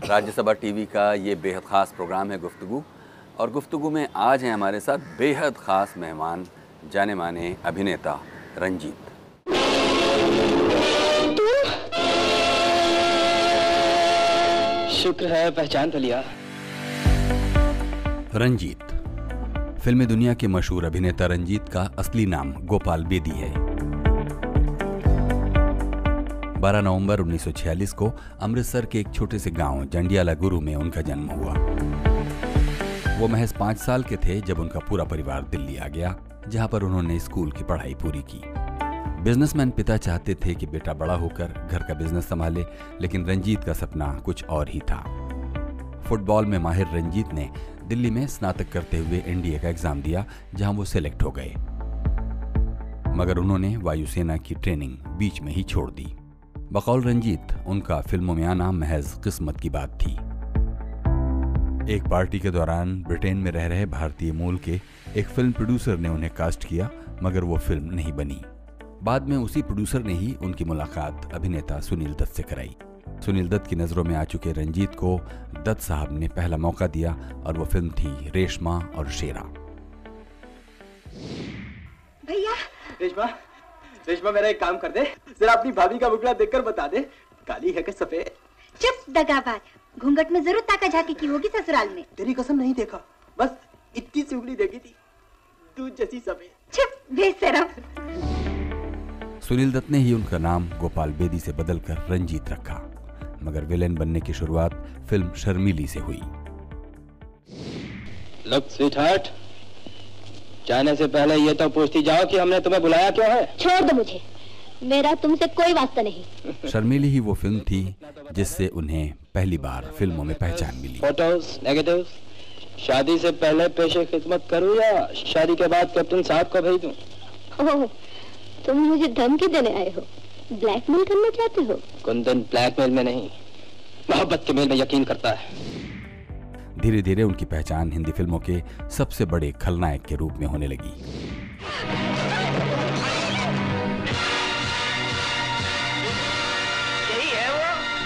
Rajya Sabha TV का ये बेहद ख़ास प्रोग्राम है गुफ्तगू, और गुफ्तगू में आज हैं हमारे साथ बेहद ख़ास मेहमान, जाने माने अभिनेता रंजीत। शुक्र है पहचान तो लिया। रंजीत, फिल्मी दुनिया के मशहूर अभिनेता रंजीत का असली नाम गोपाल बेदी है। 12 नवंबर 1946 को अमृतसर के एक छोटे से गांव जंडियाला गुरु में उनका जन्म हुआ। वो महज 5 साल के थे जब उनका पूरा परिवार दिल्ली आ गया, जहां पर उन्होंने स्कूल की पढ़ाई पूरी की। बिजनेसमैन पिता चाहते थे कि बेटा बड़ा होकर घर का बिजनेस संभाले, लेकिन रंजीत का सपना कुछ और ही था। फुटबॉल में माहिर रंजीत ने दिल्ली में स्नातक करते हुए एनडीए का एग्जाम दिया, जहां वो सिलेक्ट हो गए, मगर उन्होंने वायुसेना की ट्रेनिंग बीच में ही छोड़ दी। बकौल रंजीत, उनका फिल्मों में आना महज किस्मत की बात थी। एक पार्टी के दौरान ब्रिटेन में रह रहे भारतीय मूल के एक फिल्म प्रोड्यूसर ने उन्हें कास्ट किया, मगर वो फिल्म नहीं बनी। बाद में उसी प्रोड्यूसर ने ही उनकी मुलाकात अभिनेता सुनील दत्त से कराई। सुनील दत्त की नजरों में आ चुके रंजीत को दत्त साहब ने पहला मौका दिया, और वो फिल्म थी रेशमा और शेरा। भैया, रेशमा मेरा एक काम कर दे, जरा अपनी भाभी का मुखड़ा देखकर बता दे, काली है कि सफेद? चुप दगाबाज, घूंघट में जरूर ताका झाकी की होगी ससुराल में। तेरी कसम नहीं देखा, बस इतनी सी उंगली देखी थी, दूध जैसी सफेद। चुप बेशरम। सुनील दत्त ने ही उनका नाम गोपाल बेदी से बदलकर रंजीत रखा, मगर विलेन बनने की शुरुआत फिल्म शर्मीली से हुई। लुक स्वीटहार्ट, जाने से पहले ये तो पूछती जाओ कि हमने तुम्हें बुलाया क्यों है। छोड़ दो मुझे, मेरा तुमसे कोई वास्ता नहीं। शर्मीली ही वो फिल्म थी जिससे उन्हें पहली बार फिल्मों में पहचान मिली। फोटोज, नेगेटिव, शादी से पहले पेशे खिदमत करूं या शादी के बाद कैप्टन साहब को भेज दूं? ओह, तुम मुझे धमकी देने आए हो, ब्लैकमेल करना चाहते हो? कुंदन ब्लैकमेल में नहीं, मोहब्बत के मेल में यकीन करता है। धीरे धीरे उनकी पहचान हिंदी फिल्मों के सबसे बड़े खलनायक के रूप में होने लगी। यही है वो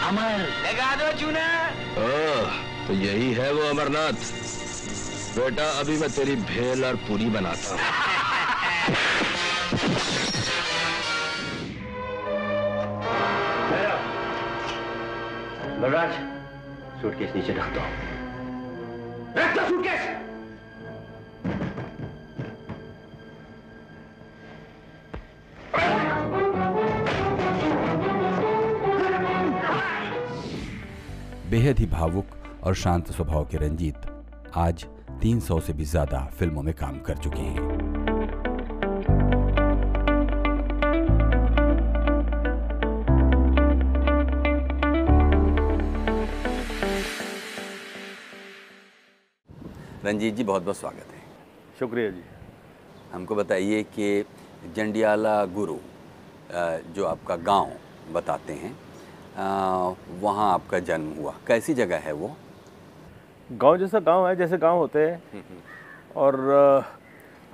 अमर, लगा दो चूना। तो यही है वो अमरनाथ। बेटा, अभी मैं तेरी भेल और पूरी बनाता हूँ। बलराज, सूटकेस नीचे रख दो। रख दो सूटकेस। बेहद ही भावुक और शांत स्वभाव के रंजीत आज 300 से भी ज्यादा फिल्मों में काम कर चुके हैं। रंजीत जी, बहुत बहुत स्वागत है। शुक्रिया जी। हमको बताइए कि जंडियाला गुरु जो आपका गांव बताते हैं, वहाँ आपका जन्म हुआ, कैसी जगह है वो? गांव जैसा गांव है जैसे गांव होते हैं, और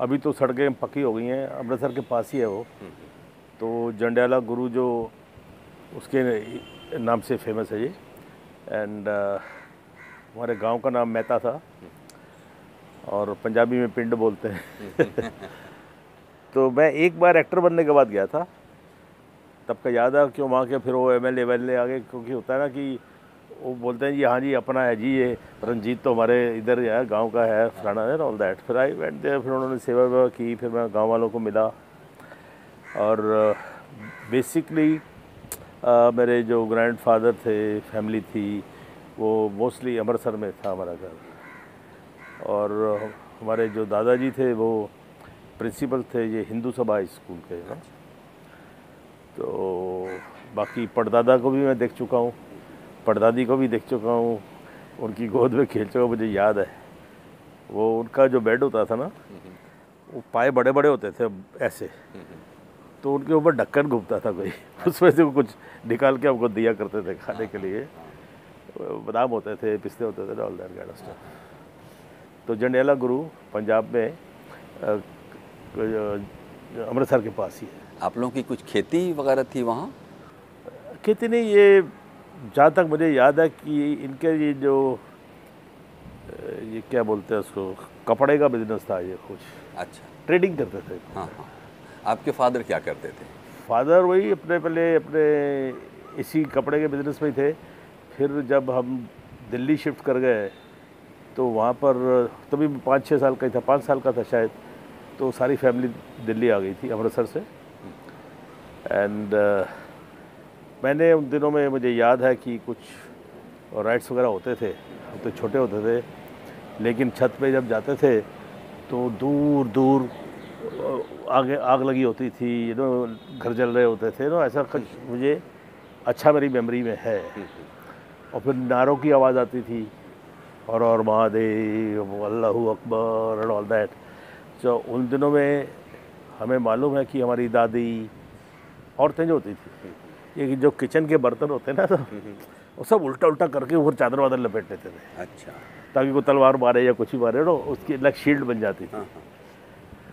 अभी तो सड़कें पक्की हो गई हैं, अमृतसर के पास ही है वो। तो जंडियाला गुरु जो उसके नाम से फेमस है ये। एंड हमारे गांव का नाम मेहता था, और पंजाबी में पिंड बोलते हैं। तो मैं एक बार एक्टर बनने के बाद गया था, तब का याद है क्यों वहाँ के फिर वो एमएलए आ गए, क्योंकि होता है ना कि वो बोलते हैं जी हाँ जी अपना है जी, ये रंजीत तो हमारे इधर है, गांव का है, फलाना है, ऑल दैट। फिर आई वेंट देयर, फिर उन्होंने सेवा वेवा की, फिर मैं गांव वालों को मिला। और बेसिकली मेरे जो ग्रैंडफादर थे, फैमिली थी, वो मोस्टली अमृतसर में था हमारा घर। और हमारे जो दादाजी थे वो प्रिंसिपल थे ये हिंदू सभा स्कूल के ना। तो बाकी पड़दादा को भी मैं देख चुका हूँ, पड़दादी को भी देख चुका हूँ, उनकी गोद में खेल चुका। मुझे याद है वो उनका जो बेड होता था ना, वो पाए बड़े बड़े होते थे ऐसे, तो उनके ऊपर ढक्कन घूमता था कोई, उसमें से वो कुछ निकाल के हमको दिया करते थे खाने के लिए। बादाम होते थे, पिस्ते होते थे, all that kind of stuff. तो जंडियाला गुरु पंजाब में अमृतसर के पास ही है। आप लोगों की कुछ खेती वगैरह थी वहाँ? खेती नहीं, ये जहाँ तक मुझे याद है कि इनके ये जो ये क्या बोलते हैं उसको, कपड़े का बिजनेस था ये कुछ। अच्छा, ट्रेडिंग करते थे। हाँ हाँ। आपके फादर क्या करते थे? फादर वही पहले अपने इसी कपड़े के बिजनेस में ही थे। फिर जब हम दिल्ली शिफ्ट कर गए तो वहाँ पर तभी 5-6 साल का ही था, 5 साल का था शायद, तो सारी फैमिली दिल्ली आ गई थी अमृतसर से। एंड मैंने उन दिनों में, मुझे याद है कि कुछ राइड्स वगैरह होते थे, हम तो छोटे होते थे, लेकिन छत पे जब जाते थे तो दूर दूर आगे आग लगी होती थी, घर जल रहे होते थे, ऐसा कुछ मुझे अच्छा मेरी मेमोरी में है। और फिर नारों की आवाज़ आती थी, और Mahadev, Allahu Akbar and all that. तो उन दिनों में हमें मालूम है कि हमारी दादी, औरतें जो होती थी, ये जो किचन के बर्तन होते हैं ना, तो वो सब उल्टा उल्टा करके ऊपर चादर वादर लपेट लेते थे। अच्छा। ताकि कोई तलवार मारे या कुछ ही मारे, उसकी अलग शील्ड बन जाती थी।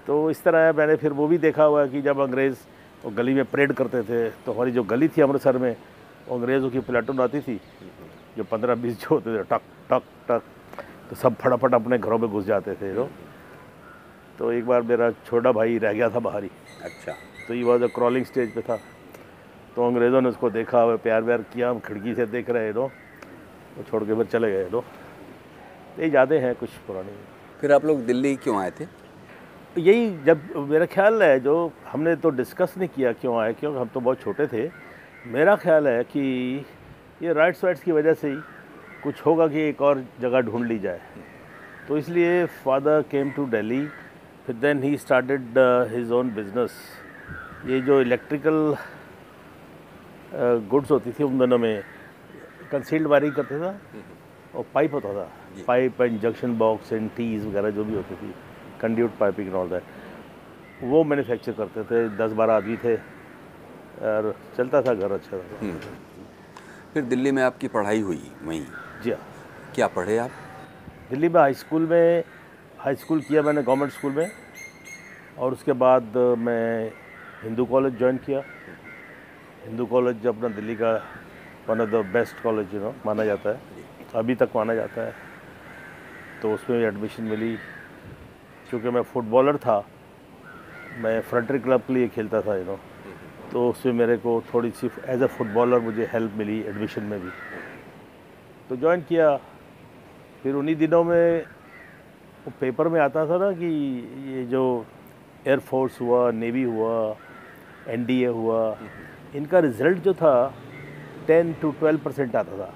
तो इस तरह मैंने फिर वो भी देखा हुआ है कि जब अंग्रेज़ वो गली में परेड करते थे, तो हमारी जो गली थी अमृतसर में, वो अंग्रेज़ों की प्लेटून आती थी, जो 15-20 जो होते थे, टक टक टक, तो सब फटाफट अपने घरों में घुस जाते थे। तो एक बार मेरा छोटा भाई रह गया था बाहर ही। अच्छा। तो ये वॉज क्रॉलिंग स्टेज पे था, तो अंग्रेज़ों ने उसको देखा, हुआ प्यार व्यार किया, हम खिड़की से देख रहे वो छोड़ के फिर चले गए। ये यादें हैं कुछ पुरानी। फिर आप लोग दिल्ली क्यों आए थे? यही, जब मेरा ख्याल है, जो हमने तो डिस्कस नहीं किया क्यों आए, क्योंकि हम तो बहुत छोटे थे। मेरा ख्याल है कि ये राइट्स वाइट्स की वजह से ही कुछ होगा कि एक और जगह ढूंढ ली जाए, तो इसलिए फादर केम टू दिल्ली। फिर then he started his own business. ये जो इलेक्ट्रिकल गुड्स होती थी उन दिनों में, कंसील्ड वायरिंग करते था, और पाइप होता था, pipe and junction box and tees वगैरह जो भी होती थी, conduit piping and all that, वो मैन्युफैक्चर करते थे। 10-12 आदमी थे और चलता था घर अच्छा था। फिर दिल्ली में आपकी पढ़ाई हुई वहीं? जी हाँ। क्या पढ़े आप? दिल्ली में हाई स्कूल किया मैंने गवर्नमेंट स्कूल में, और उसके बाद मैं हिंदू कॉलेज ज्वाइन किया। हिंदू कॉलेज अपना दिल्ली का one of the best college माना जाता है, अभी तक माना जाता है। तो उसमें एडमिशन मिली। क्योंकि मैं फुटबॉलर था, मैं फ्रंटरी क्लब के लिए खेलता था तो उसमें मेरे को थोड़ी सी एज अ फुटबॉलर मुझे हेल्प मिली एडमिशन में भी, तो ज्वाइन किया। फिर उन्हीं दिनों में वो पेपर में आता था ना कि ये जो एयरफोर्स हुआ, नेवी हुआ, NDA हुआ, इनका रिज़ल्ट जो था 10 to 12% आता था,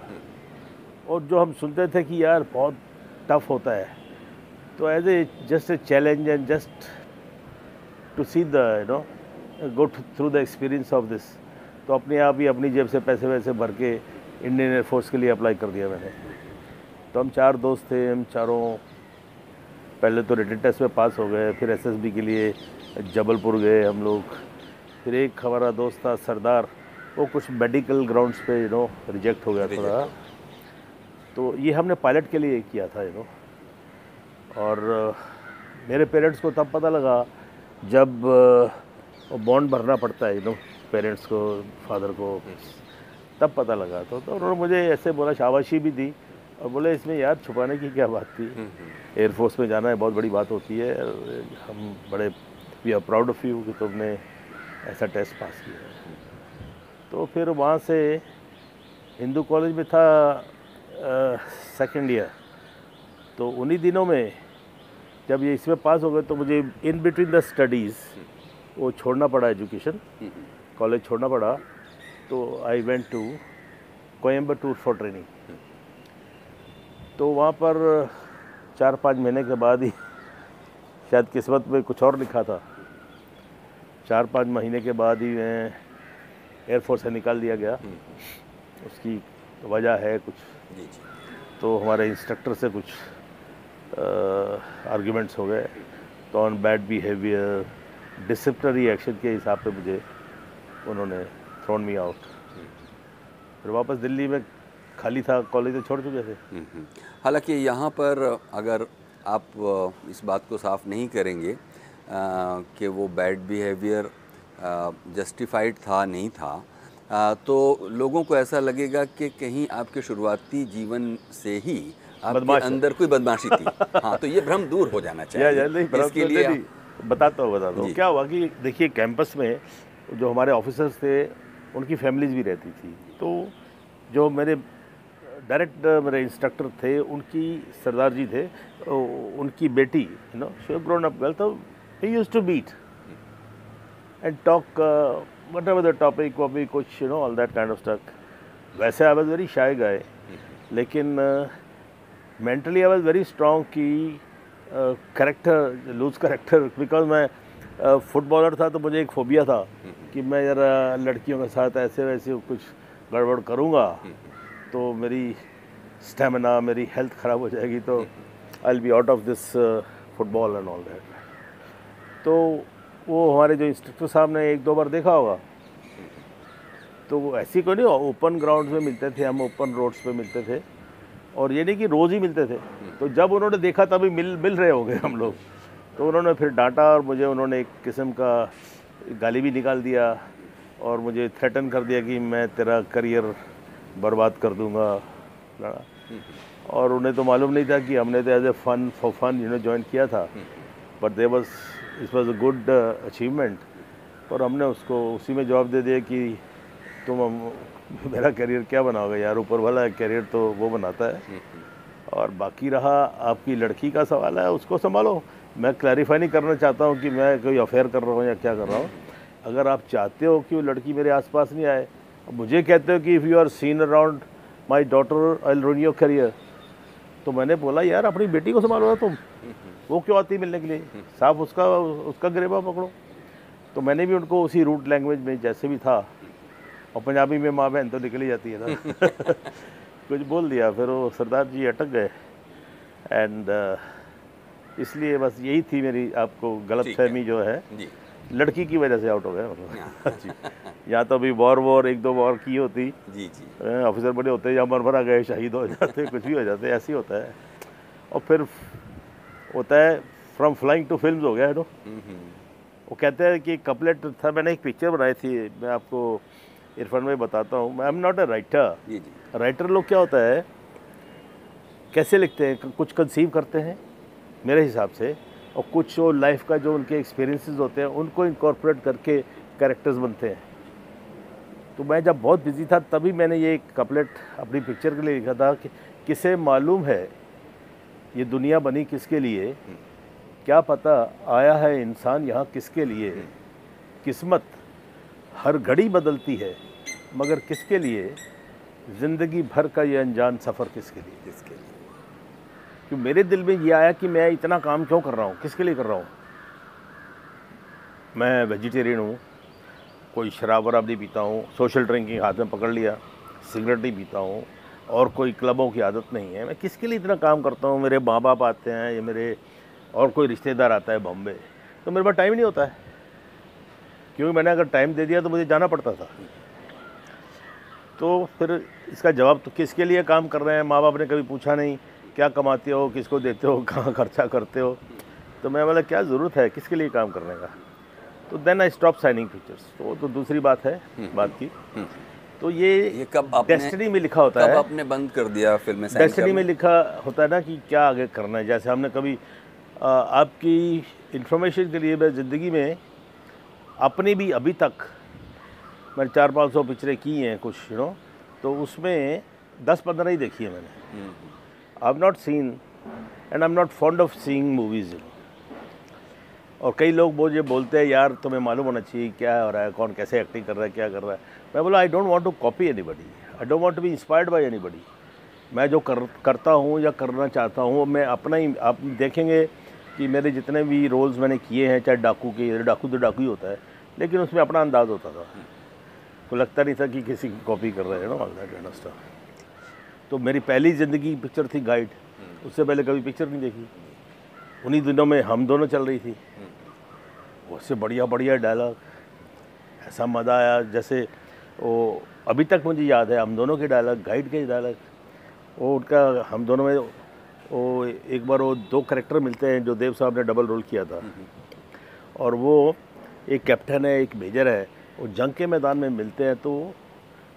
और जो हम सुनते थे कि यार बहुत टफ होता है, तो as A just a challenge and just to see the go through the experience of this, तो अपने आप ही अपनी जेब से पैसे वैसे भर के इंडियन एयरफोर्स के लिए अप्लाई कर दिया मैंने। तो हम 4 दोस्त थे, हम चारों पहले तो रिटन टेस्ट में पास हो गए, फिर SSB के लिए जबलपुर गए हम लोग। फिर एक हमारा दोस्त था सरदार, वो कुछ मेडिकल ग्राउंड्स पे रिजेक्ट हो गया थोड़ा, तो ये हमने पायलट के लिए किया था और मेरे पेरेंट्स को तब पता लगा जब बॉन्ड भरना पड़ता है पेरेंट्स को, फादर को, तब पता लगा। तो उन्होंने मुझे ऐसे बोला, शाबाशी भी दी, और बोले इसमें यार छुपाने की क्या बात थी, एयरफोर्स में जाना है बहुत बड़ी बात होती है, हम बड़े we are proud of you कि तुमने ऐसा टेस्ट पास किया है। तो फिर वहाँ से हिंदू कॉलेज में था सेकेंड ईयर, तो उन्हीं दिनों में जब ये इसमें पास हो गए तो मुझे इन बिटवीन द स्टडीज़ वो छोड़ना पड़ा, एजुकेशन कॉलेज छोड़ना पड़ा। तो I went to Coimbatore for training. तो वहाँ पर 4-5 महीने के बाद ही शायद किस्मत में कुछ और लिखा था, 4-5 महीने के बाद ही मैं एयरफोर्स से निकाल दिया गया। उसकी वजह है कुछ, तो हमारे इंस्ट्रक्टर से कुछ आर्ग्यूमेंट्स हो गए, तो on bad behaviour, disciplinary action के हिसाब पे मुझे उन्होंने थ्रोन मी आउट। फिर वापस दिल्ली में खाली था, कॉलेज तो छोड़ चुके थे। हालांकि यहाँ पर अगर आप इस बात को साफ नहीं करेंगे कि वो बैड बिहेवियर जस्टिफाइड था नहीं था, तो लोगों को ऐसा लगेगा कि कहीं आपके शुरुआती जीवन से ही आपके अंदर कोई बदमाशी थी। हाँ, तो ये भ्रम दूर हो जाना चाहिए। इसके लिए बताता हूँ क्या हुआ कि देखिए कैंपस में जो हमारे ऑफिसर्स थे उनकी फैमिलीज भी रहती थी, तो जो मेरे डायरेक्ट मेरे इंस्ट्रक्टर थे उनकी सरदार जी थे, उनकी बेटी you know she grown up well, तो he used to meet and talk whatever the topic was, कुछ you know all that kind of stuff. वैसे I was very shy guy, लेकिन mentally I was very strong कि character loose character, because मैं footballer था तो मुझे एक phobia था कि मैं जरा लड़कियों के साथ ऐसे वैसे कुछ गड़बड़ करूँगा तो मेरी स्टेमिना, मेरी हेल्थ ख़राब हो जाएगी, तो I will be out of this football and all that. तो वो हमारे जो इंस्ट्रक्टर साहब ने एक दो बार देखा होगा, तो वो ऐसी कोई नहीं, ओपन ग्राउंड में मिलते थे, हम ओपन रोड्स पे मिलते थे, और ये नहीं कि रोज़ ही मिलते थे। तो जब उन्होंने देखा तभी मिल रहे होंगे हम लोग, तो उन्होंने फिर डांटा और मुझे उन्होंने एक किस्म का गाली भी निकाल दिया और मुझे थ्रेटन कर दिया कि मैं तेरा करियर बर्बाद कर दूंगा। और उन्हें तो मालूम नहीं था कि हमने तो as a fun for fun you know join किया था, but there was it was a good achievement. और हमने उसको उसी में जवाब दे दिया कि तुम मेरा करियर क्या बनाओगे यार, ऊपर वाला करियर तो वो बनाता है, और बाकी रहा आपकी लड़की का सवाल है उसको संभालो। मैं क्लैरिफाई नहीं करना चाहता हूँ कि मैं कोई अफेयर कर रहा हूँ या क्या कर रहा हूँ। अगर आप चाहते हो कि वो लड़की मेरे आसपास नहीं आए, मुझे कहते हो कि if you are seen around my daughter I will ruin your career, तो मैंने बोला यार अपनी बेटी को संभालो ना तुम, वो क्यों आती मिलने के लिए, साफ उसका गिरेबा पकड़ो। तो मैंने भी उनको उसी रूट लैंग्वेज में जैसे भी था, और पंजाबी में माँ बहन तो निकल ही जाती है ना कुछ बोल दिया, फिर वो सरदार जी अटक गए। एंड इसलिए बस यही थी मेरी आपको गलतफहमी जो है, लड़की की वजह से आउट हो गया मतलब। यहाँ तो अभी वॉर एक दो वॉर की होती, ऑफिसर बड़े होते हैं या मर भरा गए, शहीद हो जाते, कुछ भी हो जाते, ऐसे ही होता है। और फिर होता है फ्रॉम फ्लाइंग टू फिल्म्स हो गया है तो वो कहते हैं कि कपलेट था, मैंने एक पिक्चर बनाई थी, मैं आपको इरफान में बताता हूँ। आई am not a writer. Writer लोग क्या होता है कैसे लिखते हैं, कुछ कंसीव करते हैं मेरे हिसाब से, और कुछ जो लाइफ का जो उनके एक्सपीरियंसेस होते हैं उनको इनकॉर्पोरेट करके कैरेक्टर्स बनते हैं। तो मैं जब बहुत बिजी था तभी मैंने ये कपलेट अपनी पिक्चर के लिए लिखा था कि किसे मालूम है ये दुनिया बनी किसके लिए, क्या पता आया है इंसान यहाँ किसके लिए, किस्मत हर घड़ी बदलती है मगर किसके लिए, ज़िंदगी भर का ये अनजान सफ़र किसके लिए। क्यों मेरे दिल में ये आया कि मैं इतना काम क्यों कर रहा हूँ, किसके लिए कर रहा हूँ। मैं वेजिटेरियन हूँ, कोई शराब वराब नहीं पीता हूँ, सोशल ड्रिंकिंग हाथ में पकड़ लिया, सिगरेट नहीं पीता हूँ, और कोई क्लबों की आदत नहीं है। मैं किसके लिए इतना काम करता हूँ। मेरे माँ बाप आते हैं या मेरे और कोई रिश्तेदार आता है बॉम्बे, तो मेरे पास टाइम ही नहीं होता है, क्योंकि मैंने अगर टाइम दे दिया तो मुझे जाना पड़ता था। तो फिर इसका जवाब तो किसके लिए काम कर रहे हैं, माँ बाप ने कभी पूछा नहीं क्या कमाते हो, किसको देते हो, कहाँ खर्चा करते हो। तो मैं बोला क्या ज़रूरत है किसके लिए काम करने का। तो then I stop signing pictures. तो दूसरी बात है बात की। तो ये कब डेस्टिनी में लिखा होता है। कब आपने बंद कर दिया फिल्म? डेस्टिनी में लिखा होता है ना कि क्या आगे करना है। जैसे हमने कभी आपकी इंफॉर्मेशन के लिए मैं ज़िंदगी में अपनी भी अभी तक मैंने 400-500 पिक्चरें की हैं कुछ यू नो, तो उसमें 10-15 ही देखी है मैंने। I have not seen and I am not fond of seeing movies. और कई लोग मुझे बोलते हैं यार तुम्हें मालूम होना चाहिए क्या हो रहा है, कौन कैसे एक्टिंग कर रहा है, क्या कर रहा है। मैं बोला I don't want to copy anybody, I don't want to be inspired by anybody. मैं जो करता हूँ या करना चाहता हूँ मैं अपना ही, आप देखेंगे कि मेरे जितने भी रोल्स मैंने किए हैं, चाहे डाकू के, डाकू तो डाकू ही होता है, लेकिन उसमें अपना अंदाज़ होता था, तो लगता नहीं था कि किसी की कॉपी कर रहे हैं ना, all that kind of stuff. तो मेरी पहली ज़िंदगी पिक्चर थी गाइड, उससे पहले कभी पिक्चर नहीं देखी। उन्हीं दिनों में हम दोनों चल रही थी, उससे बढ़िया बढ़िया डायलॉग, ऐसा मज़ा आया। जैसे वो अभी तक मुझे याद है हम दोनों के डायलॉग, गाइड के डायलॉग, वो उनका हम दोनों में वो एक बार वो 2 कैरेक्टर मिलते हैं जो देव साहब ने डबल रोल किया था। और वो एक कैप्टन है, एक मेजर है, वो जंग के मैदान में मिलते हैं तो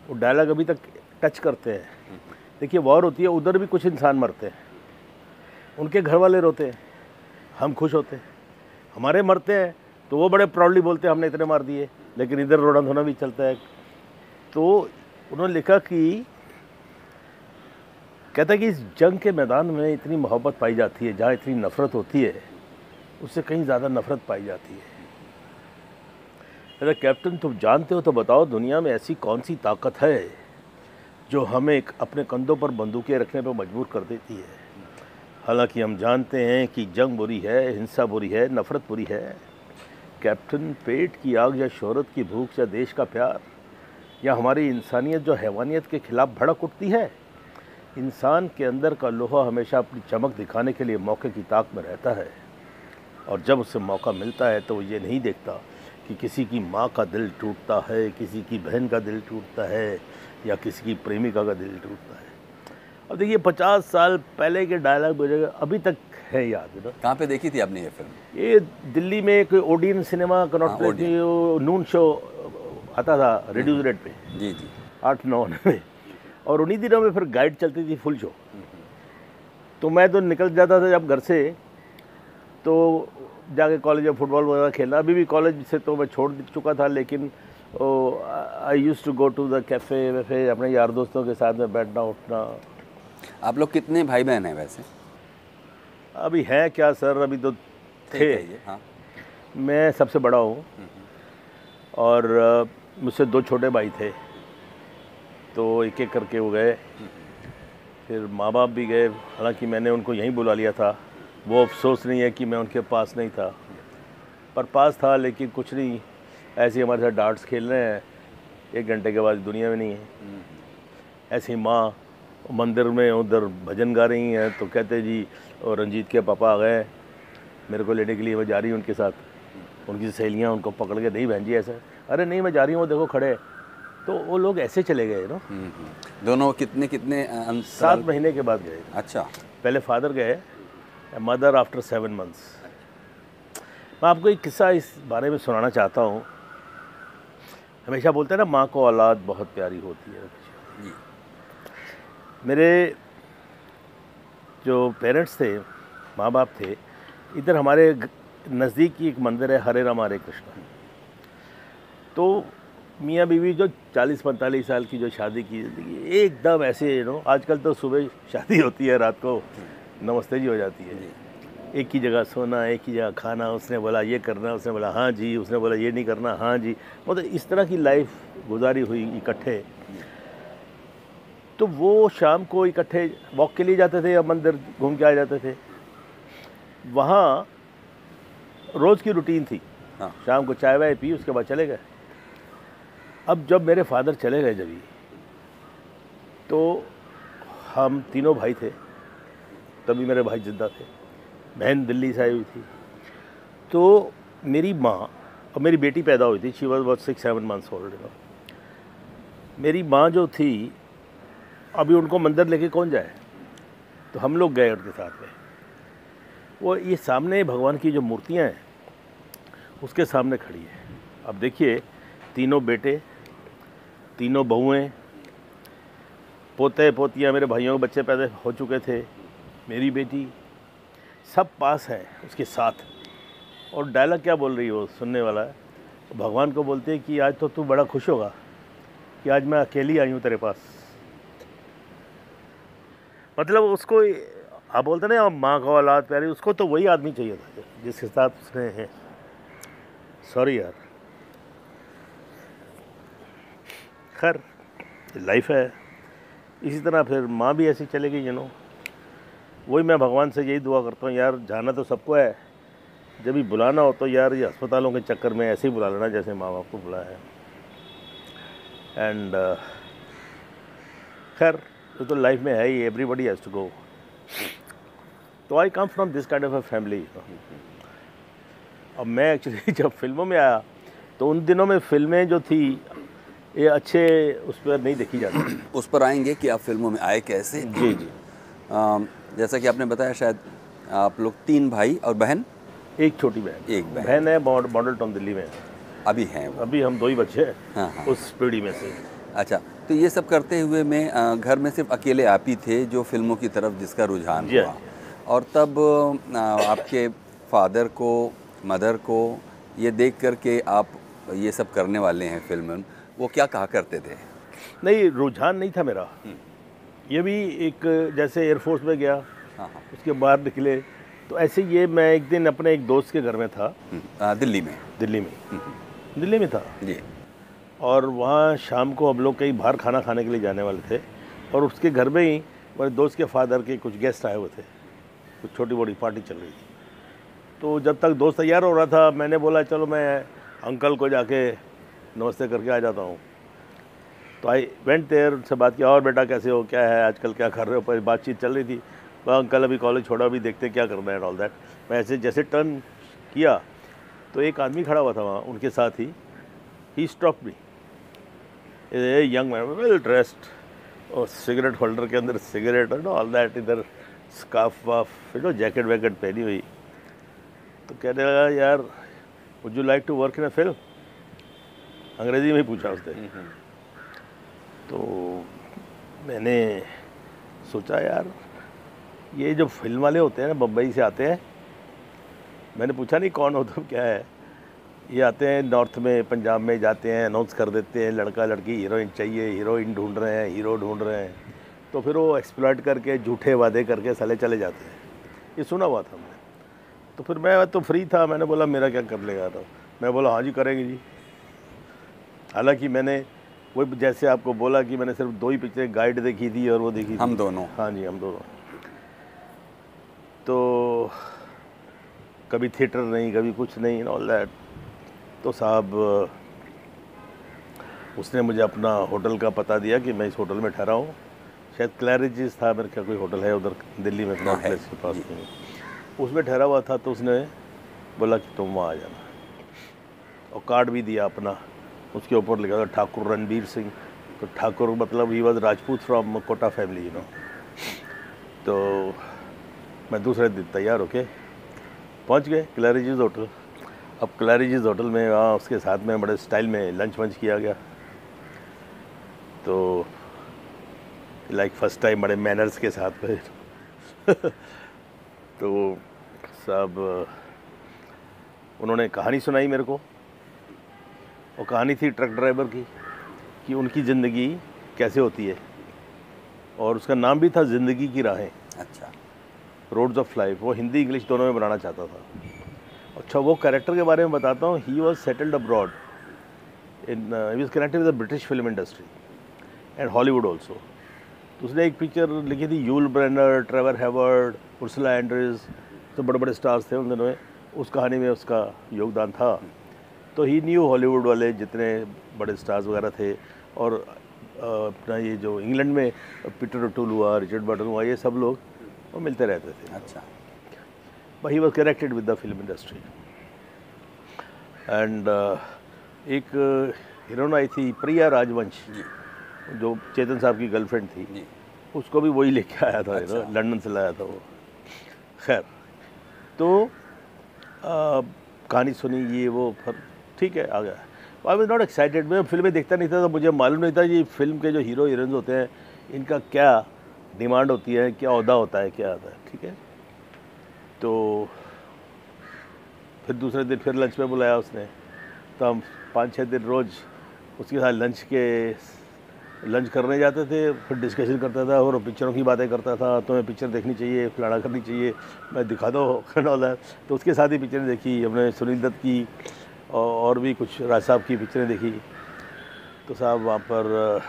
वो डायलॉग अभी तक टच करते हैं। देखिए वॉर होती है, उधर भी कुछ इंसान मरते हैं, उनके घर वाले रोते हैं, हम खुश होते हैं। हमारे मरते हैं तो वो बड़े प्राउडली बोलते हैं हमने इतने मार दिए, लेकिन इधर रोना धोना भी चलता है। तो उन्होंने लिखा कि कहता है कि इस जंग के मैदान में इतनी मोहब्बत पाई जाती है, जहाँ इतनी नफ़रत होती है उससे कहीं ज़्यादा नफ़रत पाई जाती है। अरे कैप्टन तुम जानते हो तो बताओ, दुनिया में ऐसी कौन सी ताकत है जो हमें अपने कंधों पर बंदूकें रखने पर मजबूर कर देती है। हालांकि हम जानते हैं कि जंग बुरी है, हिंसा बुरी है, नफ़रत बुरी है। कैप्टन पेट की आग या शोहरत की भूख या देश का प्यार या हमारी इंसानियत जो हैवानियत के खिलाफ भड़क उठती है, इंसान के अंदर का लोहा हमेशा अपनी चमक दिखाने के लिए मौके की ताक में रहता है, और जब उसे मौका मिलता है तो वो ये नहीं देखता कि किसी की माँ का दिल टूटता है, किसी की बहन का दिल टूटता है या किसी की प्रेमिका का दिल टूटता है। अब देखिए 50 साल पहले के डायलॉग अभी तक है याद है ना। कहाँ पे देखी थी आपने ये फिल्म? ये दिल्ली में एक ओडियन सिनेमा कनॉट प्लेस में नून शो आता था रेड्यूस रेट पे, जी जी, 8-9 में, और उन्हीं दिनों में फिर गाइड चलती थी फुल शो। तो मैं तो निकल जाता था जब घर से, तो जाके कॉलेज में फुटबॉल वगैरह खेलना। अभी भी कॉलेज से तो मैं छोड़ चुका था, लेकिन I used to go to the cafe वैफे, अपने यार दोस्तों के साथ में बैठना उठना। आप लोग कितने भाई बहन हैं वैसे? अभी हैं क्या सर, अभी तो थे। हाँ। मैं सबसे बड़ा हूँ और मुझसे 2 छोटे भाई थे, तो एक एक करके वो गए। फिर माँ बाप भी गए, हालांकि मैंने उनको यहीं बुला लिया था। वो अफसोस नहीं है कि मैं उनके पास नहीं था, पर पास था, लेकिन कुछ नहीं, ऐसे ही हमारे साथ डार्ट्स खेल रहे हैं, 1 घंटे के बाद दुनिया में नहीं है। ऐसे ही माँ मंदिर में उधर भजन गा रही हैं, तो कहते जी और रंजीत के पापा आ गए मेरे को लेने के लिए, मैं जा रही हूँ उनके साथ। उनकी सहेलियाँ उनको पकड़ के, नहीं बहन जी ऐसा, अरे नहीं मैं जा रही हूँ, वो देखो खड़े। तो वो लोग ऐसे चले गए ना। दोनों कितने 7 महीने के बाद गए। अच्छा। पहले फादर गए, मदर आफ्टर 7 मंथ्स। मैं आपको एक किस्सा इस बारे में सुनाना चाहता हूँ। हमेशा बोलते हैं ना, माँ को औलाद बहुत प्यारी होती है जी। मेरे जो पेरेंट्स थे, माँ बाप थे, इधर हमारे नज़दीक ही एक मंदिर है, हरे राम हरे कृष्ण। तो मियाँ बीवी जो 40-45 साल की जो शादी की ज़िंदगी एकदम ऐसे आजकल तो सुबह शादी होती है, रात को नमस्ते जी हो जाती है। एक ही जगह सोना, एक ही जगह खाना, उसने बोला ये करना, उसने बोला हाँ जी, उसने बोला ये नहीं करना, हाँ जी, मतलब इस तरह की लाइफ गुजारी हुई इकट्ठे। तो वो शाम को इकट्ठे वॉक के लिए जाते थे या मंदिर घूम के आ जाते थे। वहाँ रोज़ की रूटीन थी। हाँ। शाम को चाय वाय पी, उसके बाद चले गए। अब जब मेरे फादर चले गए जब, तो हम तीनों भाई थे, तभी मेरे भाई जिंदा थे, बहन दिल्ली से आई हुई थी। तो मेरी माँ और मेरी बेटी पैदा हुई थी, she was about 6-7 months old. मेरी माँ जो थी, अभी उनको मंदिर लेके कौन जाए, तो हम लोग गए उनके साथ में। वो ये सामने भगवान की जो मूर्तियाँ हैं उसके सामने खड़ी है। अब देखिए, तीनों बेटे, तीनों बहुएँ, पोते पोतियाँ, मेरे भाइयों के बच्चे पैदा हो चुके थे, मेरी बेटी, सब पास है उसके साथ। और डायलॉग क्या बोल रही है वो, सुनने वाला है, भगवान को बोलते हैं कि आज तो तू बड़ा खुश होगा कि आज मैं अकेली आई हूँ तेरे पास। मतलब उसको आप बोलते ना माँ का औलाद प्यारी, उसको तो वही आदमी चाहिए था जिसके साथ उसने है। सॉरी यार, खैर लाइफ है। इसी तरह फिर माँ भी ऐसी चले गई, वही मैं भगवान से यही दुआ करता हूँ यार, जाना तो सबको है, जब भी बुलाना हो तो यार ये अस्पतालों के चक्कर में ऐसे ही बुला लेना जैसे माँ बाप को बुलाया है। एंड खैर ये तो लाइफ में है ही, एवरीबडी हैज़ टू गो। तो I come from this kind of a family. अब मैं एक्चुअली जब फिल्मों में आया तो उन दिनों में फिल्में जो थी ये अच्छे उस पर नहीं देखी जाती। उस पर आएंगे कि आप फिल्मों में आए कैसे। जी जी। जैसा कि आपने बताया, शायद आप लोग 3 भाई और बहन, एक छोटी बहन। एक बहन। बहन है मॉडल टाउन दिल्ली में। अभी हैं वो। अभी हम 2 ही बच्चे हैं हाँ, हाँ। उस पीढ़ी में से। अच्छा, तो ये सब करते हुए में घर में सिर्फ अकेले आप ही थे जो फिल्मों की तरफ जिसका रुझान जी हुआ, और तब आपके फादर को, मदर को ये देख कर के आप ये सब करने वाले हैं फिल्म, वो क्या कहा करते थे? नहीं, रुझान नहीं था मेरा। ये भी एक, जैसे एयरफोर्स में गया, हाँ, हाँ। उसके बाहर निकले, तो ऐसे ये मैं एक दिन अपने एक दोस्त के घर में था। दिल्ली में? दिल्ली में था जी। और वहाँ शाम को हम लोग कहीं बाहर खाना खाने के लिए जाने वाले थे, और उसके घर में ही मेरे दोस्त के फादर के कुछ गेस्ट आए हुए थे, कुछ छोटी मोटी पार्टी चल रही थी। तो जब तक दोस्त तैयार हो रहा था, मैंने बोला चलो मैं अंकल को जाके नमस्ते करके आ जाता हूँ। तो आई वेंट देयर, उनसे बात किया, और बेटा कैसे हो, क्या है आजकल, क्या कर रहे हो, पर बातचीत चल रही थी। वह अंकल अभी कॉलेज छोड़ा, अभी देखते क्या करना है, ऑल दैट। मैं ऐसे जैसे टर्न किया तो एक आदमी खड़ा हुआ था वहाँ उनके साथ ही stop me, a young man, well dressed, और सिगरेट होल्डर के अंदर सिगरेट और ऑल दैट, इधर स्कार्फ वाफ, जैकेट वैकेट पहनी हुई। तो कहने लगा, यार would you like to work in a film? अंग्रेजी में ही पूछा उसने। तो मैंने सोचा, यार ये जो फिल्म वाले होते हैं ना, बम्बई से आते हैं, मैंने पूछा नहीं कौन हो तुम, क्या है, ये आते हैं नॉर्थ में, पंजाब में जाते हैं, अनाउंस कर देते हैं लड़का लड़की हीरोइन चाहिए, हीरोइन ढूंढ रहे हैं, हीरो ढूंढ रहे हैं, तो फिर वो एक्सप्लॉइट करके झूठे वादे करके साले चले जाते हैं। ये सुना हुआ था मैंने। तो फिर मैं तो फ्री था, मैंने बोला मेरा क्या कर लेगा, तो मैं बोला हाँ जी करेंगे जी। हालांकि मैंने वो जैसे आपको बोला कि मैंने सिर्फ 2 ही पिक्चरें, गाइड देखी थी और वो देखी थी हम दोनों। हाँ जी, हम दोनों। तो कभी थिएटर नहीं, कभी कुछ नहीं, ऑल दैट। तो साहब उसने मुझे अपना होटल का पता दिया कि मैं इस होटल में ठहरा हूँ, शायद क्लैरिजिस था मेरे, क्या कोई होटल है उधर दिल्ली में, नॉर्थ प्लेस के पास में, उसमें ठहरा हुआ था। तो उसने बोला कि तुम वहाँ आ जाना, और कार्ड भी दिया अपना, उसके ऊपर लिखा था ठाकुर रणबीर सिंह। तो ठाकुर मतलब he was Rajput from Kota family, you know. तो मैं दूसरे दिन तैयार होके पहुंच गए क्लैरिजिस होटल। अब क्लैरिजिस होटल में वहाँ उसके साथ में बड़े स्टाइल में लंच वंच किया गया। तो लाइक फर्स्ट टाइम बड़े मैनर्स के साथ में तो सब उन्होंने कहानी सुनाई मेरे को, और कहानी थी ट्रक ड्राइवर की, कि उनकी ज़िंदगी कैसे होती है, और उसका नाम भी था ज़िंदगी की राहें। अच्छा। रोड्स ऑफ लाइफ, वो हिंदी इंग्लिश दोनों में बनाना चाहता था। अच्छा, वो कैरेक्टर के बारे में बताता हूँ। He was settled abroad in, he was connected with the British film industry and Hollywood also. तो उसने एक पिक्चर लिखी थी, Yul Brynner, Trevor Howard, Ursula Andress, तो बड़े बड़े स्टार्स थे उन दिनों में, उस कहानी में उसका योगदान था। तो ही न्यू हॉलीवुड वाले जितने बड़े स्टार्स वगैरह थे, और अपना ये जो इंग्लैंड में पीटर ओटूल हुआ, रिचर्ड बर्टन हुआ, ये सब लोग वो मिलते रहते थे। अच्छा। But he was connected with the film industry. And एक हीरोइन आई थी प्रिया राजवंश, जो चेतन साहब की गर्लफ्रेंड थी, उसको भी वही लेके आया था। अच्छा। लंदन से लाया था वो। खैर, तो कहानी सुनी, ये वो, फिर ठीक है आ गया। I was not excited. मैं फिल्में देखता नहीं था, तो मुझे मालूम नहीं था कि फिल्म के जो हीरो हीरोइंस होते हैं इनका क्या डिमांड होती है, क्या ओहदा होता है, क्या आता है। ठीक है, तो फिर दूसरे दिन फिर लंच पे बुलाया उसने। तो हम 5-6 दिन रोज़ उसके साथ लंच करने जाते थे, फिर डिस्कशन करता था और पिक्चरों की बातें करता था। तुम्हें पिक्चर देखनी चाहिए, फलाना करनी चाहिए, मैं दिखा दो वाला। तो उसके साथ ही पिक्चरें देखी हमने, सुनील दत्त की और भी कुछ राज साहब की पिक्चरें देखी। तो साहब वहाँ पर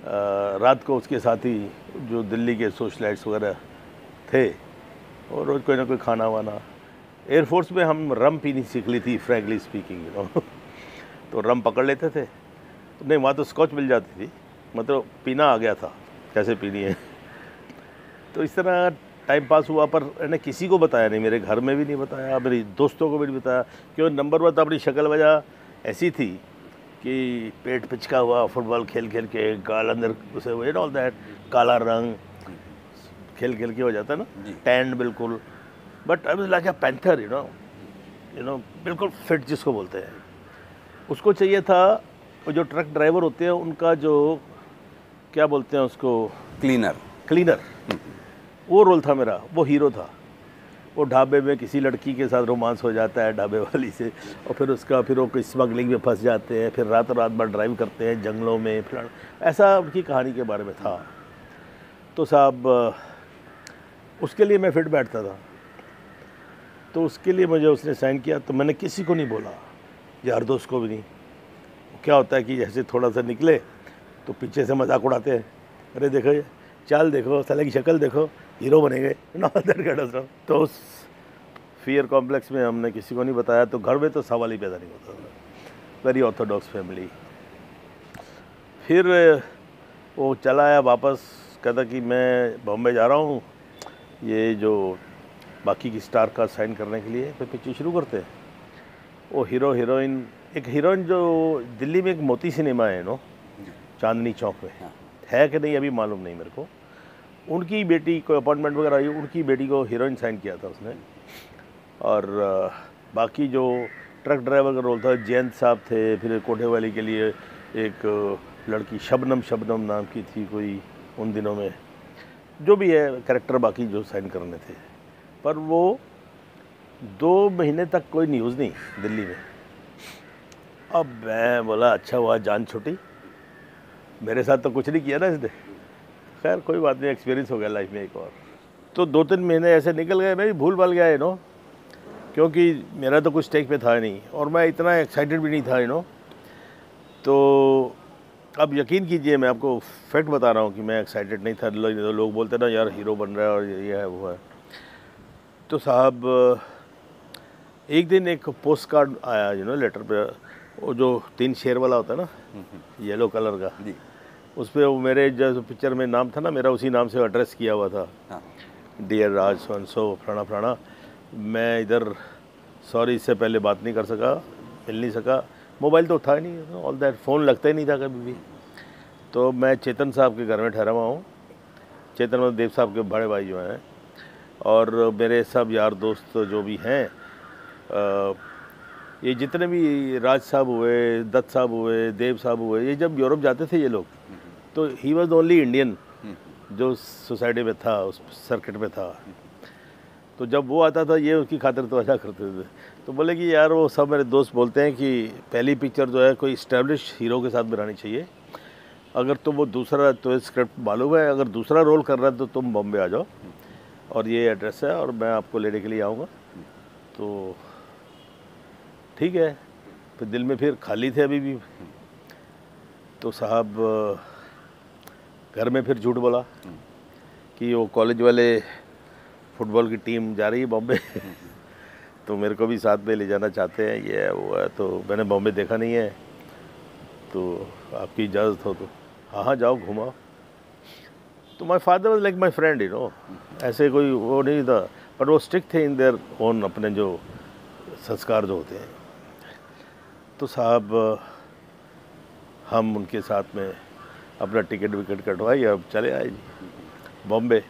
रात को उसके साथ ही जो दिल्ली के सोशलाइट्स वगैरह थे, और रोज़ कोई ना कोई खाना वाना। एयरफोर्स में हम रम पीनी सीख ली थी, फ्रैंकली स्पीकिंग, यू नो। तो रम पकड़ लेते थे, नहीं वहाँ तो स्कॉच मिल जाती थी, मतलब पीना आ गया था कैसे पीनी है। तो इस तरह टाइम पास हुआ, पर मैंने किसी को बताया नहीं, मेरे घर में भी नहीं बताया, मेरे दोस्तों को भी नहीं बताया। क्यों, नंबर 1 तो अपनी शक्ल वजह ऐसी थी कि पेट पिचका हुआ, फुटबॉल खेल खेल के, गाल अंदर उसे वे ऑल दैट, काला रंग खेल खेल के हो जाता है ना, टैंड बिल्कुल। But I was like a panther, you know बिल्कुल फिट जिसको बोलते हैं। उसको चाहिए था, वो जो ट्रक ड्राइवर होते हैं उनका जो क्या बोलते हैं उसको, क्लीनर, वो रोल था मेरा, वो हीरो था। वो ढाबे में किसी लड़की के साथ रोमांस हो जाता है ढाबे वाली से, और फिर वो कोई स्मगलिंग में फंस जाते हैं, फिर रात भर ड्राइव करते हैं जंगलों में, फिर ऐसा उनकी कहानी के बारे में था। तो साहब उसके लिए मैं फिट बैठता था, तो उसके लिए मुझे उसने साइन किया। तो मैंने किसी को नहीं बोला, यार दोस्त को भी नहीं। क्या होता है कि जैसे थोड़ा सा निकले तो पीछे से मजाक उड़ाते हैं, अरे देखो ये चाल देखो, साले की शक्ल देखो, हीरो बनेंगे तो उस फियर कॉम्प्लेक्स में हमने किसी को नहीं बताया। तो घर में तो सवाल ही पैदा नहीं होता था, वेरी ऑर्थोडॉक्स फैमिली। फिर वो चला आया वापस, कहता कि मैं बॉम्बे जा रहा हूँ, ये जो बाकी की स्टार का साइन करने के लिए, फिर पिक्चर शुरू करते हैं। वो हीरो हीरोइन, एक हीरोइन जो दिल्ली में एक मोती सिनेमा है नो, चांदनी चौक में है कि नहीं अभी मालूम नहीं मेरे को, उनकी बेटी को अपॉइंटमेंट वगैरह आई, उनकी बेटी को हीरोइन साइन किया था उसने। और बाकी जो ट्रक ड्राइवर का रोल था जयंत साहब थे। फिर कोठे वाली के लिए एक लड़की शबनम नाम की थी कोई, उन दिनों में जो भी है कैरेक्टर बाकी जो साइन करने थे। पर वो 2 महीने तक कोई न्यूज़ नहीं दिल्ली में। अब मैं बोला अच्छा हुआ जान छुटी, मेरे साथ तो कुछ नहीं किया ना इसने। खैर कोई बात नहीं, एक्सपीरियंस हो गया लाइफ में एक और। तो 2-3 महीने ऐसे निकल गए, मैं भी भूल भाल गया नो, क्योंकि मेरा तो कुछ स्टेक पे था नहीं और मैं इतना एक्साइटेड भी नहीं था नो। तो अब यकीन कीजिए, मैं आपको फैक्ट बता रहा हूँ कि मैं एक्साइटेड नहीं था। लोग बोलते ना यार हीरो बन रहा है और ये है वो है। तो साहब एक दिन एक पोस्ट कार्ड आया लेटर पे, वो जो 3 शेर वाला होता है ना, येलो कलर का, उस पर वो मेरे जो पिक्चर में नाम था ना मेरा, उसी नाम से एड्रेस किया हुआ था, डियर राज सो फलाना फलाना। मैं इधर सॉरी इससे पहले बात नहीं कर सका, मिल नहीं सका, मोबाइल तो उठा ही नहीं, ऑल दैट, फ़ोन लगता ही नहीं था कभी भी। तो मैं चेतन साहब के घर में ठहरा हुआ हूँ। चेतन मतलब देव साहब के बड़े भाई जो हैं, और मेरे सब यार दोस्त जो भी हैं, ये जितने भी राज साहब हुए, दत्त साहब हुए, देव साहब हुए, ये जब यूरोप जाते थे ये लोग, तो ही वॉज ओनली इंडियन जो सोसाइटी में था, उस सर्किट में था। तो जब वो आता था ये उसकी खातिर तो अच्छा करते थे। तो बोले कि यार वो सब मेरे दोस्त बोलते हैं कि पहली पिक्चर जो है कोई इस्टेब्लिश हीरो के साथ बनानी चाहिए। अगर तुम वो दूसरा तो स्क्रिप्ट मालूम है, अगर दूसरा रोल कर रहा है तो तुम बॉम्बे आ जाओ और ये एड्रेस है और मैं आपको लेने के लिए आऊँगा। तो ठीक है, फिर दिल में फिर खाली थे अभी भी। तो साहब घर में फिर झूठ बोला कि वो कॉलेज वाले फुटबॉल की टीम जा रही है बॉम्बे तो मेरे को भी साथ में ले जाना चाहते हैं, ये है वो है। तो मैंने बॉम्बे देखा नहीं है, तो आपकी इजाज़त हो तो हाँ जाओ घुमाओ। तो my father was like my friend ऐसे कोई वो नहीं था, बट वो स्ट्रिक्ट थे इन देयर ओन, अपने जो संस्कार जो होते हैं। तो साहब हम उनके साथ में अपना टिकट विकेट कटवाई, अब चले आए जी बॉम्बे।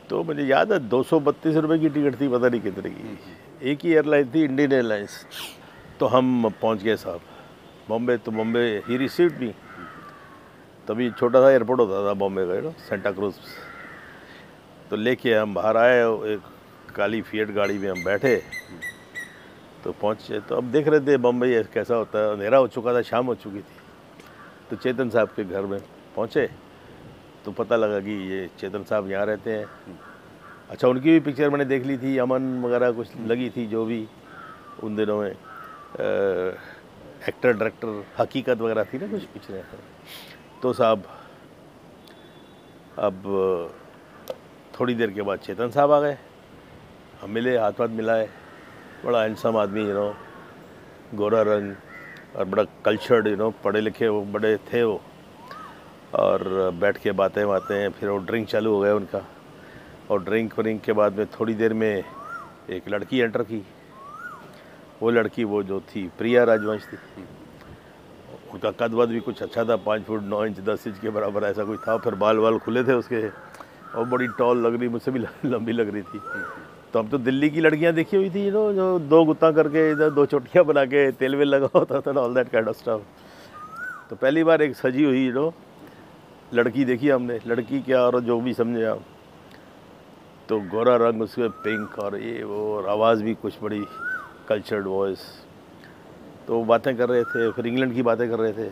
तो मुझे याद है 232 रुपये की टिकट थी, पता नहीं कितने की, एक ही एयरलाइन थी, इंडियन एयरलाइंस। तो हम पहुंच गए साहब बॉम्बे। तो बॉम्बे ही रिसीव्ड मी, तभी छोटा सा एयरपोर्ट होता था बॉम्बे का सेंटा क्रूज। तो लेके हम बाहर आए, एक काली फिएट गाड़ी में हम बैठे, तो पहुँचे। तो अब देख रहे थे बॉम्बे कैसा होता है, अंधेरा हो चुका था, शाम हो चुकी थी। तो चेतन साहब के घर में पहुँचे तो पता लगा कि ये चेतन साहब यहाँ रहते हैं। अच्छा, उनकी भी पिक्चर मैंने देख ली थी, अमन वगैरह कुछ लगी थी जो भी उन दिनों में, एक्टर डायरेक्टर हकीकत वगैरह थी ना कुछ पिक्चरें। तो साहब अब थोड़ी देर के बाद चेतन साहब आ गए, हम मिले, हाथ मिलाए। बड़ा हैंडसम आदमी गोरा रंग और बड़ा कल्चर्ड पढ़े लिखे वो बड़े थे वो। और बैठ के बातें फिर वो ड्रिंक चालू हो गया उनका, और ड्रिंक के बाद में थोड़ी देर में एक लड़की एंटर की। वो लड़की वो जो थी प्रिया राजवंश थी। उनका कद वद भी कुछ अच्छा था, 5 फुट 9 इंच 10 इंच के बराबर ऐसा कुछ था। फिर बाल खुले थे उसके, और बड़ी टॉल लग रही, मुझसे भी लंबी लग रही थी। तो हम तो दिल्ली की लड़कियां देखी हुई थी, जो 2 गुत्ता करके इधर 2 चोटियाँ बना के तेल वेल लगा होता था, all that kind of stuff. तो पहली बार एक सजी हुई लड़की देखी हमने, लड़की क्या और जो भी समझे आप। तो गोरा रंग, उसके पिंक और ये वो, और आवाज़ भी कुछ बड़ी कल्चर्ड वॉइस। तो बातें कर रहे थे, फिर इंग्लैंड की बातें कर रहे थे।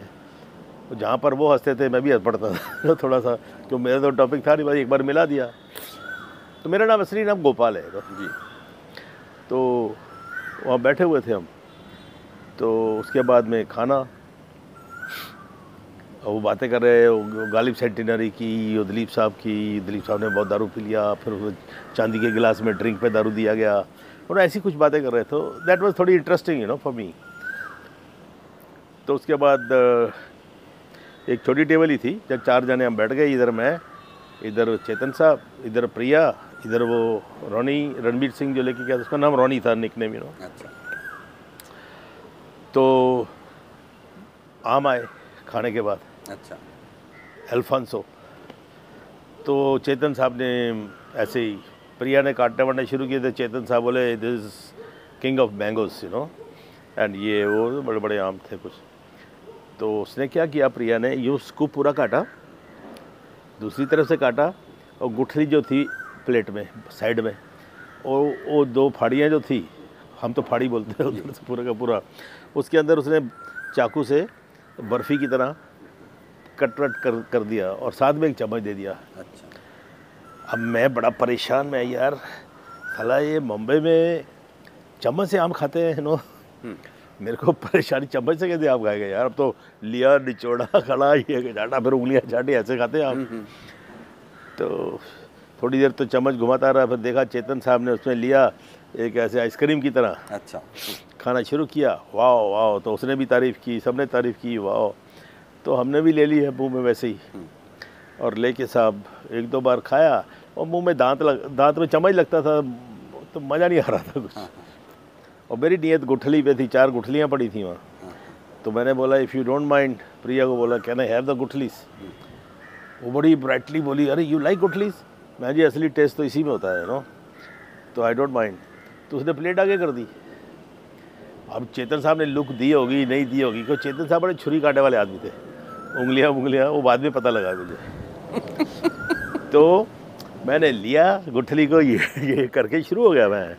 तो जहाँ पर वो हंसते थे मैं भी हंस पड़ता था थोड़ा सा, क्यों मेरा तो टॉपिक था नहीं, बस एक बार मिला दिया। तो मेरा नाम असली नाम गोपाल है जी। तो वहाँ बैठे हुए थे हम, तो उसके बाद में खाना, वो बातें कर रहे, गालिब सेंटिनरी की, दिलीप साहब की। दिलीप साहब ने बहुत दारू पी लिया, फिर चांदी के गिलास में ड्रिंक पे दारू दिया गया, और ऐसी कुछ बातें कर रहे थे। दैट वाज थोड़ी इंटरेस्टिंग फॉर मी। तो उसके बाद एक छोटी टेबल ही थी, जब 4 जने हम बैठ गए, इधर मैं, इधर चेतन साहब, इधर प्रिया, इधर वो रोनी, रणबीर सिंह जो लेके गया, उसका नाम रोनी था, निकनेम अच्छा। तो आम आए खाने के बाद, अच्छा। अल्फांसो। तो चेतन साहब ने ऐसे ही, प्रिया ने काटने वाटने शुरू किए थे, चेतन साहब बोले this king of mangoes and ये वो बड़े बड़े आम थे कुछ। तो उसने क्या किया, प्रिया ने ये उसको पूरा काटा, दूसरी तरफ से काटा, और गुठली जो थी प्लेट में साइड में, और वो 2 फाड़ियाँ जो थी, हम तो फाड़ी बोलते हैं उधर से, पूरा का पूरा, उसके अंदर उसने चाकू से बर्फ़ी की तरह कट वट कर दिया, और साथ में एक चम्मच दे दिया। अच्छा। अब मैं बड़ा परेशान में, यार साला ये मुंबई में चम्मच से आम खाते हैं मेरे को परेशानी, चम्मच से कैसे आम खाएगा यार। अब तो लिया, निचोड़ा, खड़ा, ये झाटा, फिर उंगलियां चाटी, ऐसे खाते हैं आम। तो थोड़ी देर तो चम्मच घुमाता रहा, फिर देखा चेतन साहब ने उसमें लिया एक ऐसे आइसक्रीम की तरह, अच्छा, खाना शुरू किया। वाह वाह, तो उसने भी तारीफ़ की, सबने तारीफ़ की, वाह। तो हमने भी ले ली है मुंह में वैसे ही, और लेके साहब 1-2 बार खाया, और मुंह में दांत में चम्मच लगता था, तो मज़ा नहीं आ रहा था कुछ। और मेरी नीयत गुठली पे थी, 4 गुठलियाँ पड़ी थी वहाँ। तो मैंने बोला इफ़ यू डोंट माइंड, प्रिया को बोला कैन आई हैव द गुठलीस। वो बड़ी ब्राइटली बोली, अरे यू लाइक गुठलीस। मैं जी असली टेस्ट तो इसी में होता है तो आई डोंट माइंड। तो उसने प्लेट आगे कर दी। अब चेतन साहब ने लुक दी होगी, नहीं दी होगी, क्योंकि चेतन साहब बड़े छुरी काटे वाले आदमी थे, उंगलियाँ वो बाद में पता लगा मुझे तो मैंने लिया गुठली को, ये करके शुरू हो गया मैं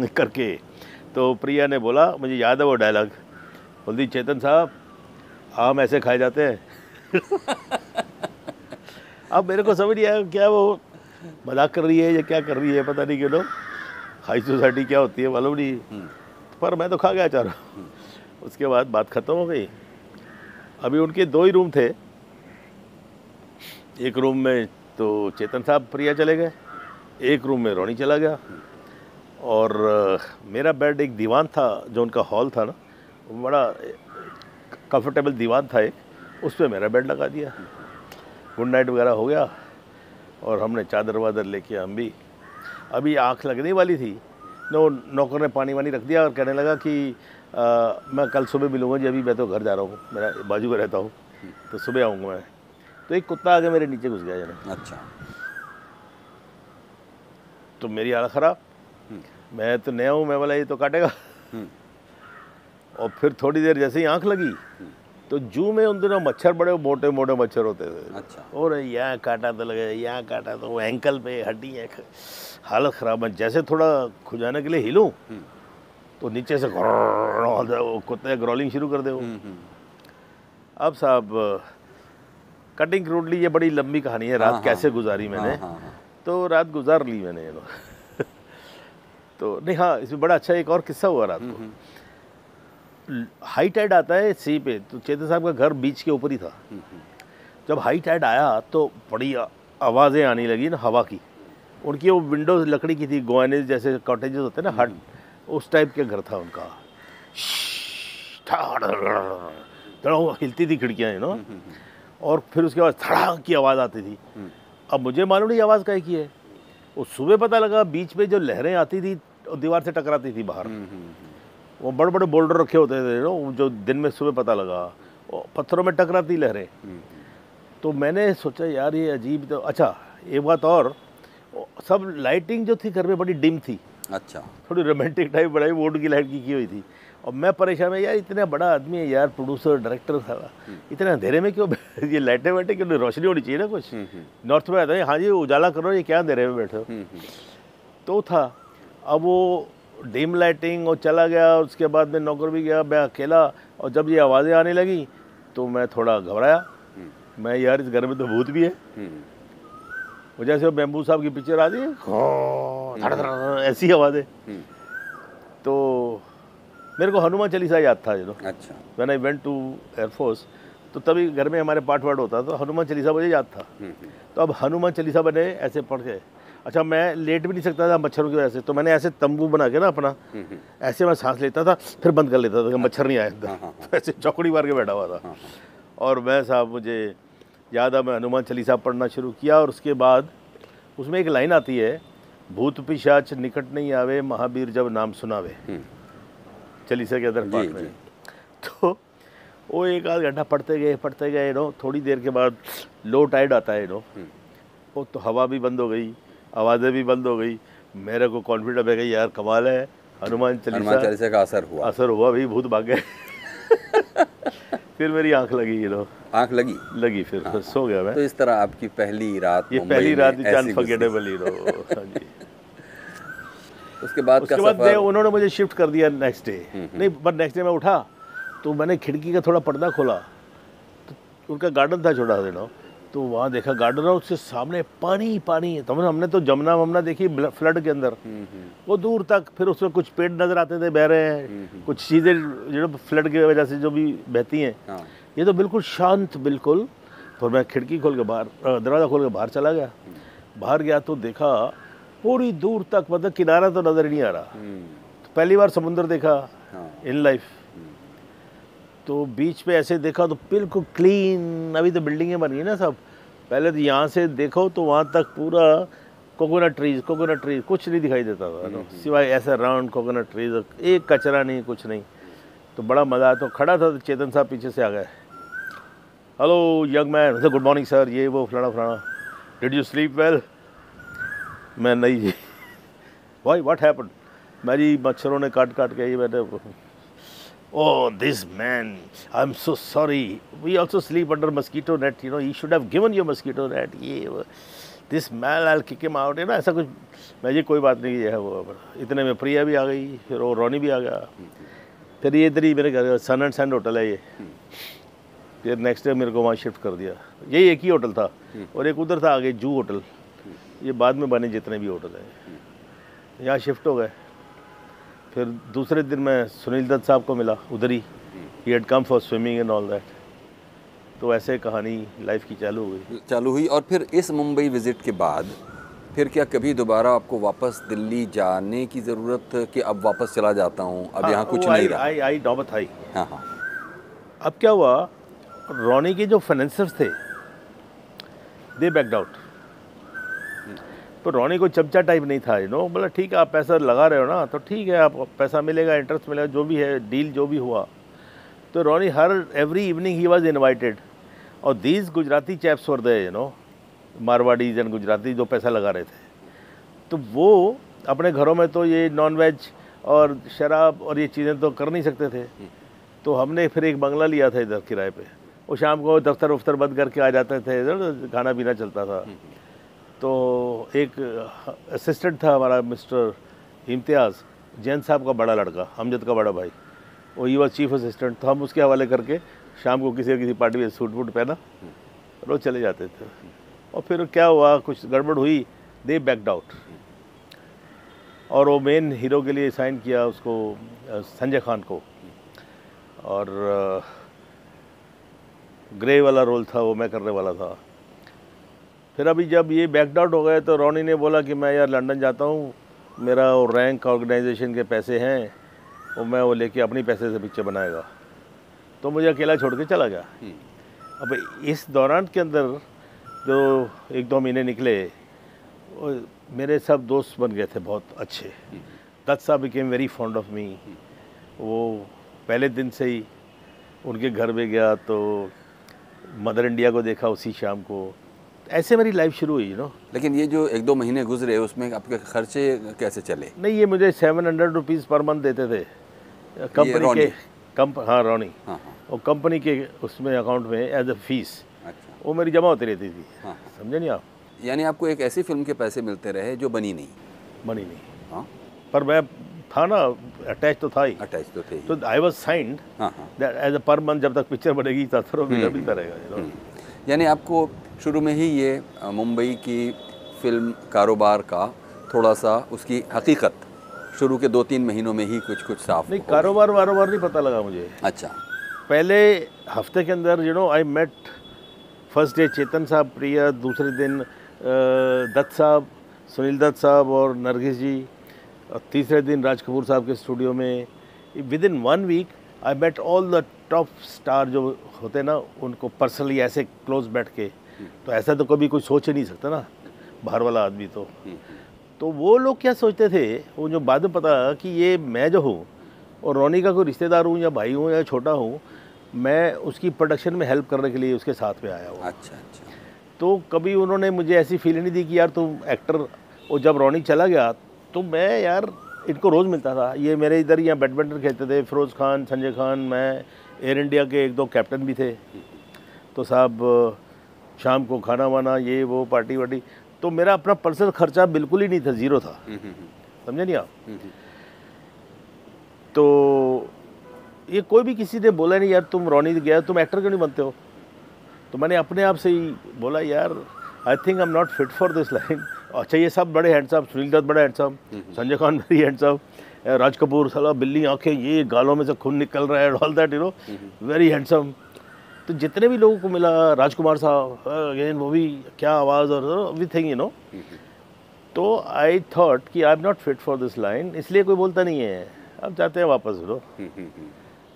करके। तो प्रिया ने बोला, मुझे याद है वो डायलॉग, बोलती चेतन साहब आम ऐसे खाए जाते हैं अब मेरे को समझ नहीं आया क्या वो मजाक कर रही है या क्या कर रही है, पता नहीं क्यों। हाई सोसाइटी क्या होती है मालूम नहीं, पर मैं तो खा गया चारों। उसके बाद बात ख़त्म हो गई। अभी उनके 2 ही रूम थे, एक रूम में तो चेतन साहब प्रिया चले गए, एक रूम में रोनी चला गया, और मेरा बेड एक दीवान था, जो उनका हॉल था बड़ा कंफर्टेबल दीवान था एक, उस पर मेरा बेड लगा दिया। गुड नाइट वगैरह हो गया, और हमने चादर वादर लेके हम भी, अभी आँख लगने वाली थी, नौकर ने पानी वानी रख दिया और कहने लगा कि मैं कल सुबह मिलूँगा जी, अभी मैं तो घर जा रहा हूँ, मेरा बाजू में रहता हूँ, तो सुबह आऊँगा मैं। तो एक कुत्ता आके मेरे नीचे घुस गया जरा। अच्छा। तो मेरी हालत ख़राब, मैं तो नया हूँ, मैं बोला ये तो काटेगा। और फिर थोड़ी देर जैसे ही आँख लगी, तो जू में उन दिनों मच्छर बड़े मोटे मोटे मच्छर होते थे। अच्छा। और यहाँ काटा तो लगे, यहाँ काटा तो वो एंकल पे हड्डी है, हालत ख़राब। मैं जैसे थोड़ा खुजाने के लिए हिलूँ तो नीचे से वो कुत्ते ग्रोलिंग शुरू कर दे वो। अब साहब कटिंग क्रूडली, ये बड़ी लंबी कहानी है, रात कैसे गुजारी मैंने। तो रात गुजार ली मैंने तो नहीं, हाँ इसमें बड़ा अच्छा एक और किस्सा हुआ रात को। हाई टाइड आता है सी पे, तो चेतन साहब का घर बीच के ऊपर ही था। जब हाई टाइड आया तो बड़ी आवाज़ें आने लगी ना हवा की। उनकी वो विंडोज लकड़ी की थी, गोयनेज जैसे कॉटेजेस होते हैं ना, हट, उस टाइप के घर था उनका। हिलती थी खिड़कियाँ और फिर उसके बाद धड़ाक की आवाज़ आती थी। अब मुझे मालूम नहीं आवाज़ काहे की है, वो सुबह पता लगा बीच में जो लहरें आती थी दीवार से टकराती थी बाहर। वो बड़े बड़े बोल्डर रखे होते थे जो दिन में सुबह पता लगा, पत्थरों में टकराती लहरें। तो मैंने सोचा यार ये अजीब। तो अच्छा एक बात और, सब लाइटिंग जो थी घर में बड़ी डिम थी, अच्छा। थोड़ी रोमांटिक टाइप बनाई, वोड की लाइट की हुई थी। और मैं परेशान है यार, इतना बड़ा आदमी है यार, प्रोड्यूसर डायरेक्टर था, इतना अंधेरे में क्यों ये लाइटें वाइटें क्यों, रोशनी होनी चाहिए ना कुछ। नॉर्थ में आता है, हाँ जी उजाला करो, ये क्या अंधेरे में बैठे हो। तो था, अब वो डिम लाइटिंग और चला गया, और उसके बाद में नौकर भी गया, मैं अकेला। और जब ये आवाज़ें आने लगी तो मैं थोड़ा घबराया, मैं यार इस घर में तो भूत भी है। वो जैसे वो बैम्बू साहब की पिक्चर आती है, ऐसी आवाज़ें। तो मेरे को हनुमान चालीसा याद था अच्छा। When I went to air force, तो तभी घर में हमारे पाठ वाट होता, तो हनुमान चालीसा मुझे याद था। तो अब हनुमान चालीसा मैंने ऐसे पढ़ के, अच्छा मैं लेट भी नहीं सकता था मच्छरों की वजह से, तो मैंने ऐसे तंबू बना के ना अपना, ऐसे मैं सांस लेता था फिर बंद कर लेता था कि मच्छर नहीं आए अंदर। तो ऐसे चौकड़ी मार के बैठा हुआ था। और मैं साहब, मुझे याद है, मैं हनुमान चालीसा पढ़ना शुरू किया। और उसके बाद उसमें एक लाइन आती है, भूत पिशाच निकट नहीं आवे, महावीर जब नाम सुनावे, चालीसा के अंदर पाठ में। तो वो एक आध घंटा पढ़ते गए थोड़ी देर के बाद लो टाइड आता है वो तो हवा भी बंद हो गई, आवाज़ें भी बंद हो गई। मेरे को कॉन्फिडेंस है कि यार कमाल है, हनुमान चालीसा का असर हुआ भाई, भूत भाग गए। फिर मेरी आंख लगी आंख लगी फिर सो गया मैं। तो इस तरह आपकी पहली रात, ये पहली रात अनफॉरगेटेबल हाँ जी। उसके बाद उन्होंने मुझे शिफ्ट कर दिया नेक्स्ट डे। नहीं, बट नेक्स्ट डे मैं उठा तो मैंने खिड़की का थोड़ा पर्दा खोला, तो उनका गार्डन था छोटा तो वहाँ देखा गार्डन है, उससे सामने पानी है। तो हमने तो जमुना देखी फ्लड के अंदर, वो दूर तक। फिर उसमें कुछ पेड़ नजर आते थे बह रहे हैं, कुछ चीज़ें फ्लड की वजह से जो भी बहती हैं। ये तो बिल्कुल शांत, बिल्कुल। तो मैं खिड़की खोल के दरवाज़ा खोल के बाहर चला गया। बाहर गया तो देखा पूरी दूर तक, मतलब किनारा तो नज़र ही नहीं आ रहा। तो पहली बार समुंदर देखा इन लाइफ। तो बीच पे ऐसे देखा तो बिल्कुल क्लीन, अभी तो बिल्डिंगें बन गई ना सब। पहले तो यहाँ से देखो तो वहाँ तक पूरा कोकोनट ट्रीज, कुछ नहीं दिखाई देता था सिवाय ऐसा राउंड कोकोनट ट्रीज, एक कचरा नहीं, कुछ नहीं। तो बड़ा मज़ा आया। तो खड़ा था तो चेतन साहब पीछे से आ गए, hello young man, good morning sir, ये वो फलाना, डिड यू स्लीप वेल? मैं नहीं जी। Why what happened? मैं जी मच्छरों ने काट के ये मैंने, oh this man, I'm so sorry, we also sleep under mosquito net, you should have given your mosquito net, ये this man, I'll kick him out, ऐसा कुछ। मैं जी कोई बात नहीं है वो। इतने में प्रिया भी आ गई, फिर वो रोनी भी आ गया। फिर ये इधर ही मेरे घर सन एंड सैंड होटल है ये। फिर नेक्स्ट डे मेरे को वहाँ शिफ्ट कर दिया। यही एक ही होटल था, और एक उधर था आगे जू होटल, ये बाद में बने जितने भी होटल हैं। यहाँ शिफ्ट हो गए। फिर दूसरे दिन मैं सुनील दत्त साहब को मिला उधर ही, he had come for swimming and all that. तो ऐसे कहानी लाइफ की चालू हुई। और फिर इस मुंबई विजिट के बाद फिर क्या कभी दोबारा आपको वापस दिल्ली जाने की ज़रूरत, कि अब वापस चला जाता हूँ, अब यहाँ कुछ नहीं रहा? आई नौबत आई। हाँ। अब क्या हुआ, रोनी के जो फाइनेंसर्स थे दे बैक्ड आउट। तो रोनी को चमचा टाइप नहीं था, बोला ठीक है आप पैसा लगा रहे हो ना, तो ठीक है, आप पैसा मिलेगा, इंटरेस्ट मिलेगा, जो भी है डील जो भी हुआ। तो Ronnie every evening he was invited, और these Gujarati chaps were they, Marwaris and Gujarati जो पैसा लगा रहे थे। तो वो अपने घरों में तो ये नॉन वेज और शराब और ये चीज़ें तो कर नहीं सकते थे। तो हमने फिर एक बंगला लिया था इधर किराए पे। वो शाम को दफ्तर वफ्तर बंद करके आ जाते थे, इधर खाना पीना चलता था। तो एक असिस्टेंट था हमारा मिस्टर इम्तियाज़, जैन साहब का बड़ा लड़का, अमजद का बड़ा भाई, वो ही वॉज चीफ असिस्टेंट। तो हम उसके हवाले करके शाम को किसी पार्टी में सूट वूट पहना रोज़ चले जाते थे। और फिर क्या हुआ, कुछ गड़बड़ हुई, दे बैक्ड आउट। और वो मेन हीरो के लिए साइन किया उसको, संजय खान को, और ग्रे वाला रोल था वो मैं करने वाला था। फिर अभी जब ये बैक्ड आउट हो गए तो रोनी ने बोला कि मैं यार लंदन जाता हूँ, मेरा वो रैंक ऑर्गेनाइजेशन के पैसे हैं, वो मैं वो लेके अपनी पैसे से पिक्चर बनाएगा। तो मुझे अकेला छोड़ के चला गया। अब इस दौरान के अंदर जो 1-2 महीने निकले, मेरे सब दोस्त बन गए थे बहुत अच्छे। दत्त साहब became very fond of me. वो पहले दिन से ही उनके घर में गया तो मदर इंडिया को देखा उसी शाम को। ऐसे मेरी लाइफ शुरू हुई, लेकिन ये जो 1-2 महीने गुजरे उसमें आपके खर्चे कैसे चले? नहीं, ये मुझे 700 रुपीज़ पर मंथ देते थे कंपनी के, हाँ रोनी, हाँ। और कंपनी के उसमें अकाउंट में एज अ फीस, अच्छा। वो मेरी जमा होती रहती थी। हाँ। समझे नहीं आप? यानी आपको एक ऐसी फिल्म के पैसे मिलते रहे जो बनी नहीं? बनी नहीं। हाँ, पर मैं था ना, अटैच तो था ही, अटैच तो थे ही। तो आई वाज साइंड हाँ। एज अ पर मंथ, जब तक पिक्चर बनेगी तब तक मिलता रहेगा। यानी आपको शुरू में ही ये मुंबई की फिल्म कारोबार का थोड़ा सा उसकी हकीकत शुरू के 2-3 महीनों में ही कुछ साफ? नहीं, कारोबार वारोबार नहीं पता लगा मुझे। अच्छा। पहले हफ्ते के अंदर आई मेट फर्स्ट डे चेतन साहब प्रिया, दूसरे दिन दत्त साहब, सुनील दत्त साहब और नरगिस जी, और तीसरे दिन राज कपूर साहब के स्टूडियो में। Within 1 week I met all the top star जो होते ना, उनको पर्सनली ऐसे क्लोज बैठ के। तो ऐसा तो कभी कोई सोच ही नहीं सकता ना, बाहर वाला आदमी। तो वो लोग क्या सोचते थे, वो जो बाद में पता कि ये मैं जो हूँ और रोनी का कोई रिश्तेदार हूँ या भाई हूँ या छोटा हूँ, मैं उसकी प्रोडक्शन में हेल्प करने के लिए उसके साथ में आया हूँ। अच्छा। तो कभी उन्होंने मुझे ऐसी फीलिंग नहीं दी कि यार तुम एक्टर। और जब रोनी चला गया तो मैं यार इनको रोज़ मिलता था। ये मेरे इधर यहाँ बैडमिंटन खेलते थे, फिरोज़ खान, संजय खान, मैं, एयर इंडिया के 1-2 कैप्टन भी थे। तो साहब शाम को खाना वाना, ये वो पार्टी वार्टी, तो मेरा अपना पर्सनल खर्चा बिल्कुल ही नहीं था, ज़ीरो था। समझे नहीं आप? तो ये कोई भी किसी ने बोला नहीं यार तुम रोनी गया, तुम एक्टर क्यों नहीं बनते हो? तो मैंने अपने आप से ही बोला यार I think I am not fit for this line. अच्छा, ये सब बड़े हैंडसम, सुनील दत्त बड़े handsome, Sanjay Khan very handsome, Raj Kapoor साला बिल्ली आंखें, ये गालों में से खून निकल रहा है, ऑल दैट वेरी हैंडसम। तो जितने भी लोगों को मिला, राजकुमार साहब अगेन, वो भी क्या आवाज़ और एवरीथिंग तो आई थॉट कि आई am not fit for this line, इसलिए कोई बोलता नहीं है। अब जाते हैं वापस।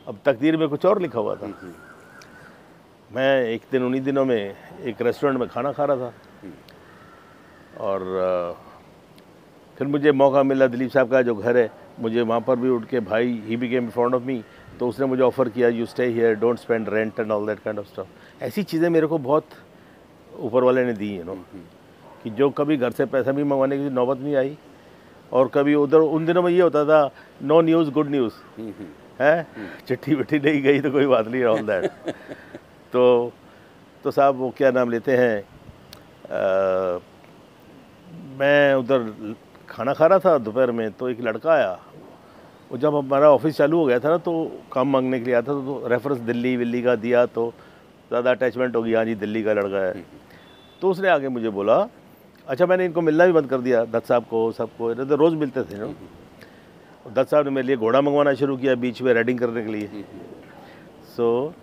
अब तकदीर में कुछ और लिखा हुआ था। मैं एक दिन उन्हीं दिनों में एक रेस्टोरेंट में खाना खा रहा था, और फिर मुझे मौका मिला, दिलीप साहब का जो घर है, मुझे वहाँ पर भी उठ के भाई, he became frond of me, तो उसने मुझे ऑफ़र किया you stay here, don't spend rent and all that kind of stuff. ऐसी चीज़ें मेरे को बहुत ऊपर वाले ने दी कि जो कभी घर से पैसा भी मंगवाने की नौबत नहीं आई। और कभी उधर उन दिनों में ये होता था, नो न्यूज़ गुड न्यूज़ है, चिट्ठी विट्ठी नहीं गई तो कोई बात नहीं, ऑल दैट। तो साहब वो क्या नाम लेते हैं, मैं उधर खाना खा रहा था दोपहर में, तो एक लड़का आया। और जब हमारा ऑफिस चालू हो गया था ना, तो काम मांगने के लिए आता था, तो रेफरेंस दिल्ली विल्ली का दिया, तो ज़्यादा अटैचमेंट होगी, हाँ जी दिल्ली का लड़का है। तो उसने आगे मुझे बोला, अच्छा मैंने इनको मिलना भी बंद कर दिया, दत्त साहब को, सबको, तो रोज़ मिलते थे दत्त साहब ने मेरे लिए घोड़ा मंगवाना शुरू किया बीच में राइडिंग करने के लिए। सो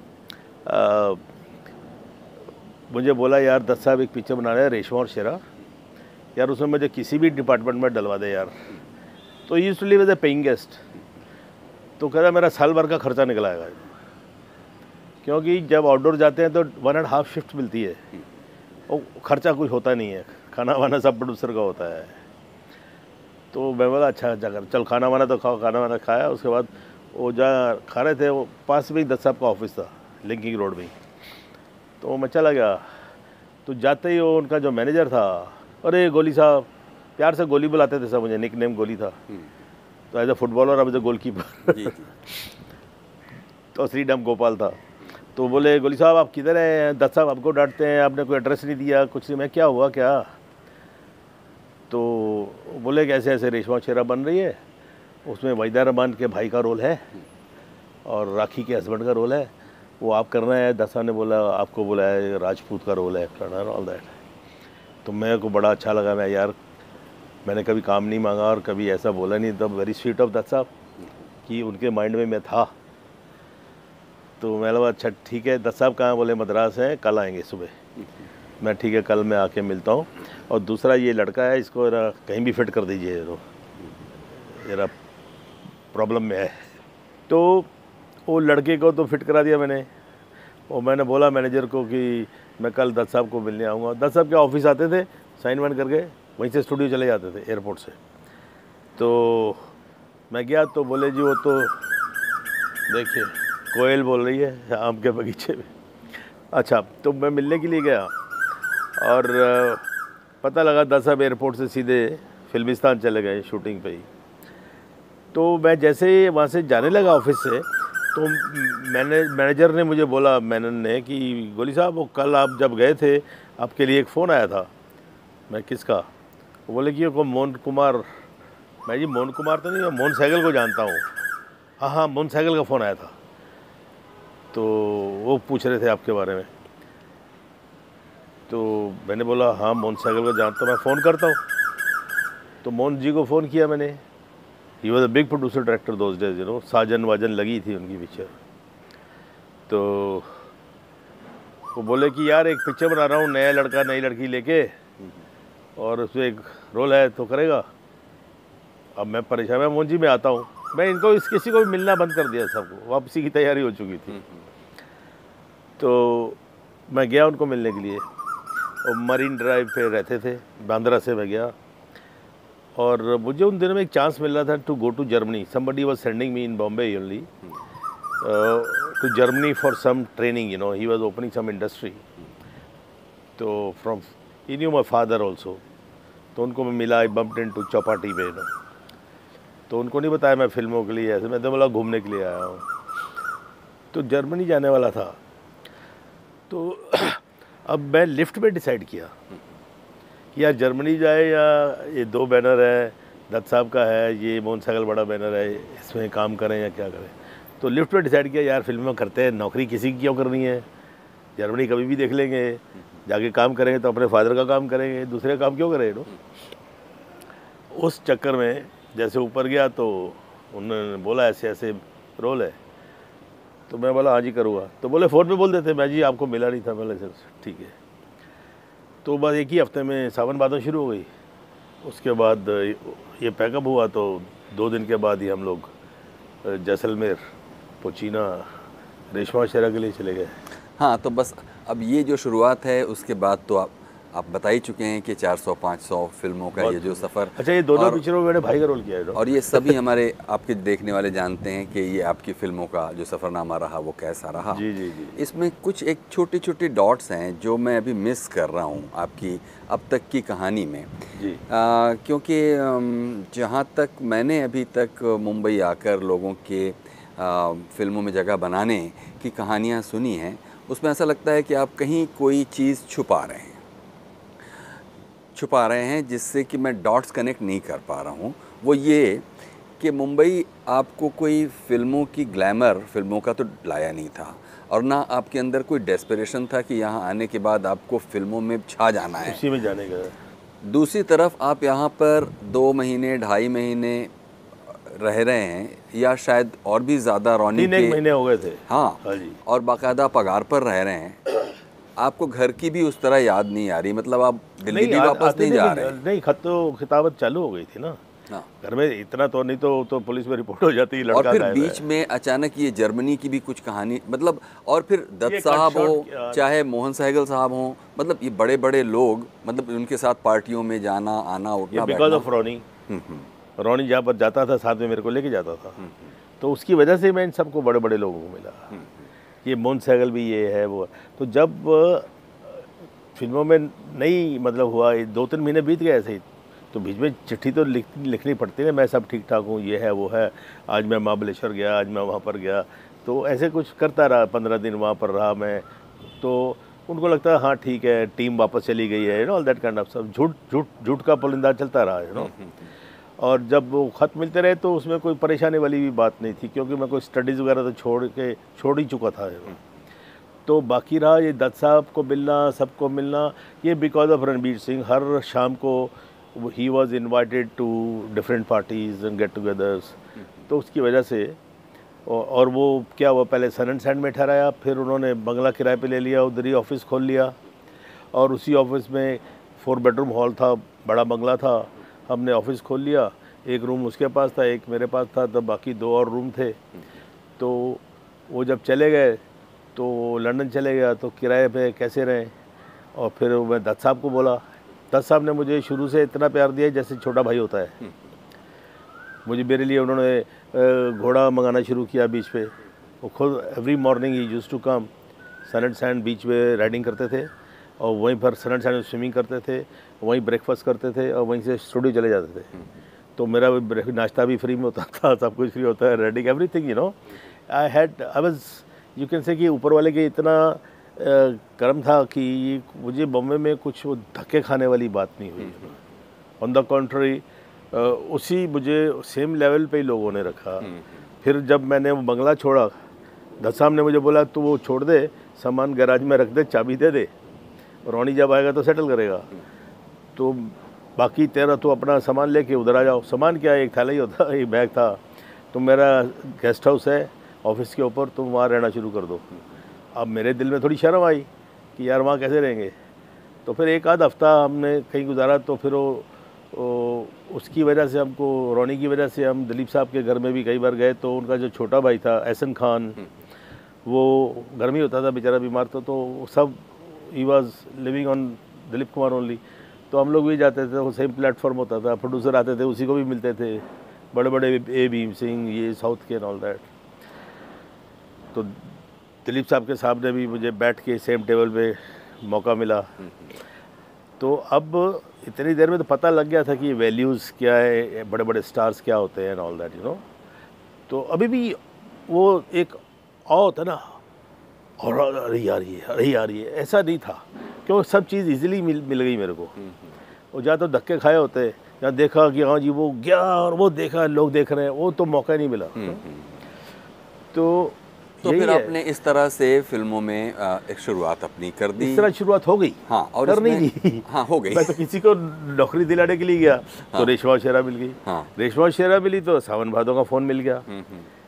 मुझे बोला यार दत्त साहब एक पिक्चर बना रहे हैं रेशमा और शेरा, यार उसमें मुझे किसी भी डिपार्टमेंट में डलवा दे यार। तो used to live as a paying guest. तो कह रहा मेरा साल भर का खर्चा निकल आएगा, क्योंकि जब आउटडोर जाते हैं तो 1.5 शिफ्ट मिलती है, और खर्चा कुछ होता नहीं है, खाना वाना सब प्रोड्यूसर का होता है। तो मैं बोला अच्छा जाकर चल खाना वाना तो खाओ। खाना वाना खाया, उसके बाद वो जहाँ खा रहे थे वो पास में ही दत्त साहब का ऑफिस था, लिंकिंग रोड में। तो मैं चला गया, तो जाते ही वो उनका जो मैनेजर था, अरे गोली साहब, प्यार से गोली बुलाते थे सब, मुझे निक नेम गोली था। तो एज ए फुटबॉलर, अब एज ए गोलकीपर तो श्रीडम गोपाल था। तो बोले गोली साहब आप किधर हैं, दत्त साहब आपको डांटते हैं, आपने कोई एड्रेस नहीं दिया, कुछ नहीं। मैं क्या हुआ क्या? तो बोले कि ऐसे ऐसे रेशमा शेरा बन रही है, उसमें वहीदा रहमान के भाई का रोल है और राखी के हस्बैंड का रोल है, वो आप करना है। दत्त साहब ने बोला आपको बोला है, राजपूत का रोल है करना, ऑल दैट। तो मेरे को बड़ा अच्छा लगा। मैं यार मैंने कभी काम नहीं मांगा और कभी ऐसा बोला नहीं, तब वेरी स्वीट ऑफ दत्त साहब कि उनके माइंड में मैं था। तो मैंने बोला अच्छा ठीक है। दत्त साहब कहाँ? बोले मद्रास हैं, कल आएंगे सुबह। मैं ठीक है कल मैं आके मिलता हूँ। और दूसरा ये लड़का है, इसको कहीं भी फिट कर दीजिए, तो मेरा प्रॉब्लम में है। तो वो लड़के को तो फिट करा दिया मैंने, और मैंने बोला मैनेजर को कि मैं कल दत्त साहब को मिलने आऊँगा। दत्त साहब के ऑफिस आते थे, साइन वाइन करके वहीं से स्टूडियो चले जाते थे एयरपोर्ट से। तो मैं गया तो बोले जी वो तो देखिए कोयल बोल रही है आम के बगीचे में। अच्छा, तो मैं मिलने के लिए गया और पता लगा दत्त साहब एयरपोर्ट से सीधे फिल्मिस्तान चले गए शूटिंग पे ही। तो मैं जैसे ही वहाँ से जाने लगा ऑफिस से, तो मैनेजर ने मुझे बोला, मैनन ने, कि गोली साहब वो कल आप जब गए थे आपके लिए एक फ़ोन आया था। मैं किसका? वो बोले कि वो मोहन कुमार। मैं जी मोहन कुमार तो नहीं, मैं मोहन सहगल को जानता हूँ। हाँ हाँ, मोहन सहगल का फ़ोन आया था, तो वो पूछ रहे थे आपके बारे में। तो मैंने बोला हाँ मोहन सहगल को जानता हूँ, मैं फ़ोन करता हूँ। तो मोहन जी को फ़ोन किया मैंने। He was a big producer director those days, you know, Saajan वाजन लगी थी उनकी पिक्चर। तो वो बोले कि यार एक पिक्चर बना रहा हूँ, नया लड़का नई लड़की लेके, और उसमें एक रोल है तो करेगा। अब मैं परेशान, मैं मोहन जी में आता हूँ। मैं इनको किसी को भी मिलना बंद कर दिया, सबको वापसी की तैयारी हो चुकी थी। तो मैं गया उनको मिलने के लिए, और मरीन ड्राइव पे रहते थे, बांद्रा से मैं गया। और मुझे उन दिनों में एक चांस मिल रहा था to go to Germany. Somebody was sending me in Bombay only to Germany for some training, you know, he was opening some industry. तो from he knew my father also. तो उनको मैं मिला, आई बम्प्ड इनटू चौपाटी पे ना। तो उनको नहीं बताया मैं फिल्मों के लिए, ऐसे मैं तो बोला घूमने के लिए आया हूँ। तो जर्मनी जाने वाला था। तो अब मैं लिफ्ट में डिसाइड किया कि यार जर्मनी जाए या ये दो बैनर है, दत्त साहब का है, ये मोहन सहगल बड़ा बैनर है, इसमें काम करें या क्या करें। तो लिफ्ट में डिसाइड किया यार फिल्म में करते हैं, नौकरी किसी की क्यों करनी है, जर्मनी कभी भी देख लेंगे, जाके काम करेंगे तो अपने फादर का काम करेंगे, दूसरे का काम क्यों करें नो। उस चक्कर में जैसे ऊपर गया तो उन्होंने बोला ऐसे ऐसे रोल है। तो मैं बोला हाँ जी करूँगा। तो बोले फ़ोन पे बोल देते, मैं जी आपको मिला नहीं था। बोले सर ठीक है। तो बस एक ही हफ्ते में सावन भादो शुरू हो गई। उसके बाद ये पैकअप हुआ तो 2 दिन के बाद ही हम लोग जैसलमेर, पोचीना, रेशमा शेरा के लिए चले गए। हाँ, तो बस अब ये जो शुरुआत है उसके बाद तो आप बता ही चुके हैं कि 400-500 फिल्मों का ये जो सफ़र। अच्छा, ये दोनों पिक्चरों में मैंने भाई का रोल किया है। और ये सभी हमारे आपके देखने वाले जानते हैं कि ये आपकी फिल्मों का जो सफ़रनामा रहा वो कैसा रहा। जी जी जी। इसमें कुछ एक छोटे छोटे डॉट्स हैं जो मैं अभी मिस कर रहा हूँ आपकी अब तक की कहानी में जी। क्योंकि जहाँ तक मैंने अभी तक मुंबई आकर लोगों के फिल्मों में जगह बनाने की कहानियाँ सुनी हैं, उसमें ऐसा लगता है कि आप कहीं कोई चीज़ छुपा रहे हैं जिससे कि मैं डॉट्स कनेक्ट नहीं कर पा रहा हूँ। वो ये कि मुंबई आपको कोई फिल्मों की ग्लैमर फिल्मों का तो लाया नहीं था, और ना आपके अंदर कोई डेस्परेशन था कि यहाँ आने के बाद आपको फिल्मों में छा जाना है, उसी में जाने का। दूसरी तरफ आप यहाँ पर 2 महीने 2.5 महीने रह रहे हैं, या शायद और भी ज़्यादा रौनी के 3 महीने हो गए थे। हाँ जी। और बाकायदा पगार पर रह रहे हैं। आपको घर की भी उस तरह याद नहीं आ रही, मतलब आप दिल्ली भी वापस नहीं जा रहे हैं। नहीं, खिताबत चालू हो गई थी ना। हाँ। घर में इतना तो नहीं तो पुलिस में रिपोर्ट हो जाती, लड़का और फिर गायब है। बीच में अचानक ये जर्मनी की भी कुछ कहानी, मतलब, और फिर दत्त साहब हो चाहे मोहन सहगल साहब हो, मतलब ये बड़े बड़े लोग, मतलब उनके साथ पार्टियों में जाना आना उठना, बिकॉज ऑफ रौनी। रौनी जहाँ पर जाता था साथ में मेरे को लेके जाता था, तो उसकी वजह से मैं इन सबको बड़े बड़े लोगों को मिला। ये मोहन सहगल भी ये है वो। तो जब फिल्मों में नहीं मतलब हुआ, 2-3 महीने बीत गए ऐसे ही, तो बीच में चिट्ठी तो लिखनी पड़ती है, मैं सब ठीक ठाक हूँ, ये है वो है, आज मैं महाबलेश्वर गया, आज मैं वहाँ पर गया, तो ऐसे कुछ करता रहा। 15 दिन वहाँ पर रहा मैं, तो उनको लगता है हाँ ठीक है, टीम वापस चली गई है, you know, all that kind of सब। झूठ का पुलिंदा चलता रहा, यू नो। और जब वो ख़त मिलते रहे तो उसमें कोई परेशानी वाली भी बात नहीं थी, क्योंकि मैं कोई स्टडीज़ वगैरह तो छोड़ ही चुका था। तो बाकी रहा ये दत्त साहब को मिलना, सबको मिलना, ये बिकॉज ऑफ रणबीर सिंह। हर शाम को he was invited to different parties and get togethers, तो उसकी वजह से। और वो क्या हुआ, पहले सन एंड सैंड में ठहराया, फिर उन्होंने बंगला किराए पे ले लिया, उधर ही ऑफिस खोल लिया, और उसी ऑफिस में 4 बेडरूम हॉल था, बड़ा बंगला था, हमने ऑफिस खोल लिया। एक रूम उसके पास था, एक मेरे पास था, तब बाकी 2 और रूम थे। तो वो जब चले गए तो लंदन चले गया, तो किराए पे कैसे रहें। और फिर मैं दत्त साहब को बोला, दत्त साहब ने मुझे शुरू से इतना प्यार दिया जैसे छोटा भाई होता है मुझे। मेरे लिए उन्होंने घोड़ा मंगाना शुरू किया बीच पे। वो खुद every morning he used to come, sun and sand beach पे राइडिंग करते थे, और वहीं पर सैटरडे संडे स्विमिंग करते थे, वहीं ब्रेकफास्ट करते थे और वहीं से स्टूडियो चले जाते थे। तो मेरा नाश्ता भी फ्री में होता था, सब कुछ फ्री होता है, reading everything, you know. I was, you can say कि ऊपर वाले के इतना कर्म था कि मुझे बॉम्बे में कुछ वो धक्के खाने वाली बात नहीं हुई। ऑन द कॉन्ट्ररी उसी मुझे सेम लेवल पे ही लोगों ने रखा। फिर जब मैंने वो बंगला छोड़ा, दत्त साहब ने मुझे बोला तू वो छोड़ दे, सामान गैराज में रख दे, चाबी दे दे, रोनी जब आएगा तो सेटल करेगा, तो बाकी तेरा तो अपना सामान लेके उधर आ जाओ। सामान क्या है, एक थैला ही होता, एक बैग था। तो मेरा गेस्ट हाउस है ऑफिस के ऊपर, तुम वहाँ रहना शुरू कर दो। अब मेरे दिल में थोड़ी शर्म आई कि यार वहाँ कैसे रहेंगे। तो फिर एक आध हफ्ता हमने कहीं गुजारा। तो फिर वो उसकी वजह से हमको, रोनी की वजह से हम दिलीप साहब के घर में भी कई बार गए। तो उनका जो छोटा भाई था एहसन खान, वो घर में होता था, बेचारा बीमार था। तो सब he was living on Dilip Kumar only. तो हम लोग भी जाते थे, वो सेम प्लेटफॉर्म होता था, प्रोड्यूसर आते थे, उसी को भी मिलते थे, बड़े बड़े ए भीम सिंह, ये साउथ के एंड ऑल दैट। तो दिलीप साहब के सामने भी मुझे बैठ के सेम टेबल पे मौका मिला। तो अब इतनी देर में तो पता लग गया था कि वैल्यूज़ क्या है, बड़े बड़े स्टार्स क्या होते हैं and all that, you know. तो अभी भी वो एक होता ना, और अरे यार ये, अरे यार ये, ऐसा नहीं था, क्योंकि सब चीज़ इजीली मिल गई मेरे को। और जहाँ तो धक्के खाए होते, जहाँ देखा कि हाँ जी वो गया और वो देखा लोग देख रहे हैं, वो तो मौका नहीं मिला। तो फिर आपने इस तरह से फिल्मों में एक शुरुआत अपनी कर दी। इस तरह शुरुआत हो गई। हाँ, और करनी नहीं। हाँ, हो गई। मैं तो किसी को नौकरी दिलाने के लिए गया। हाँ। तो रेशमा शेरा मिल गई। हाँ। रेशमा शेरा मिली तो सावन भादों का फ़ोन मिल गया।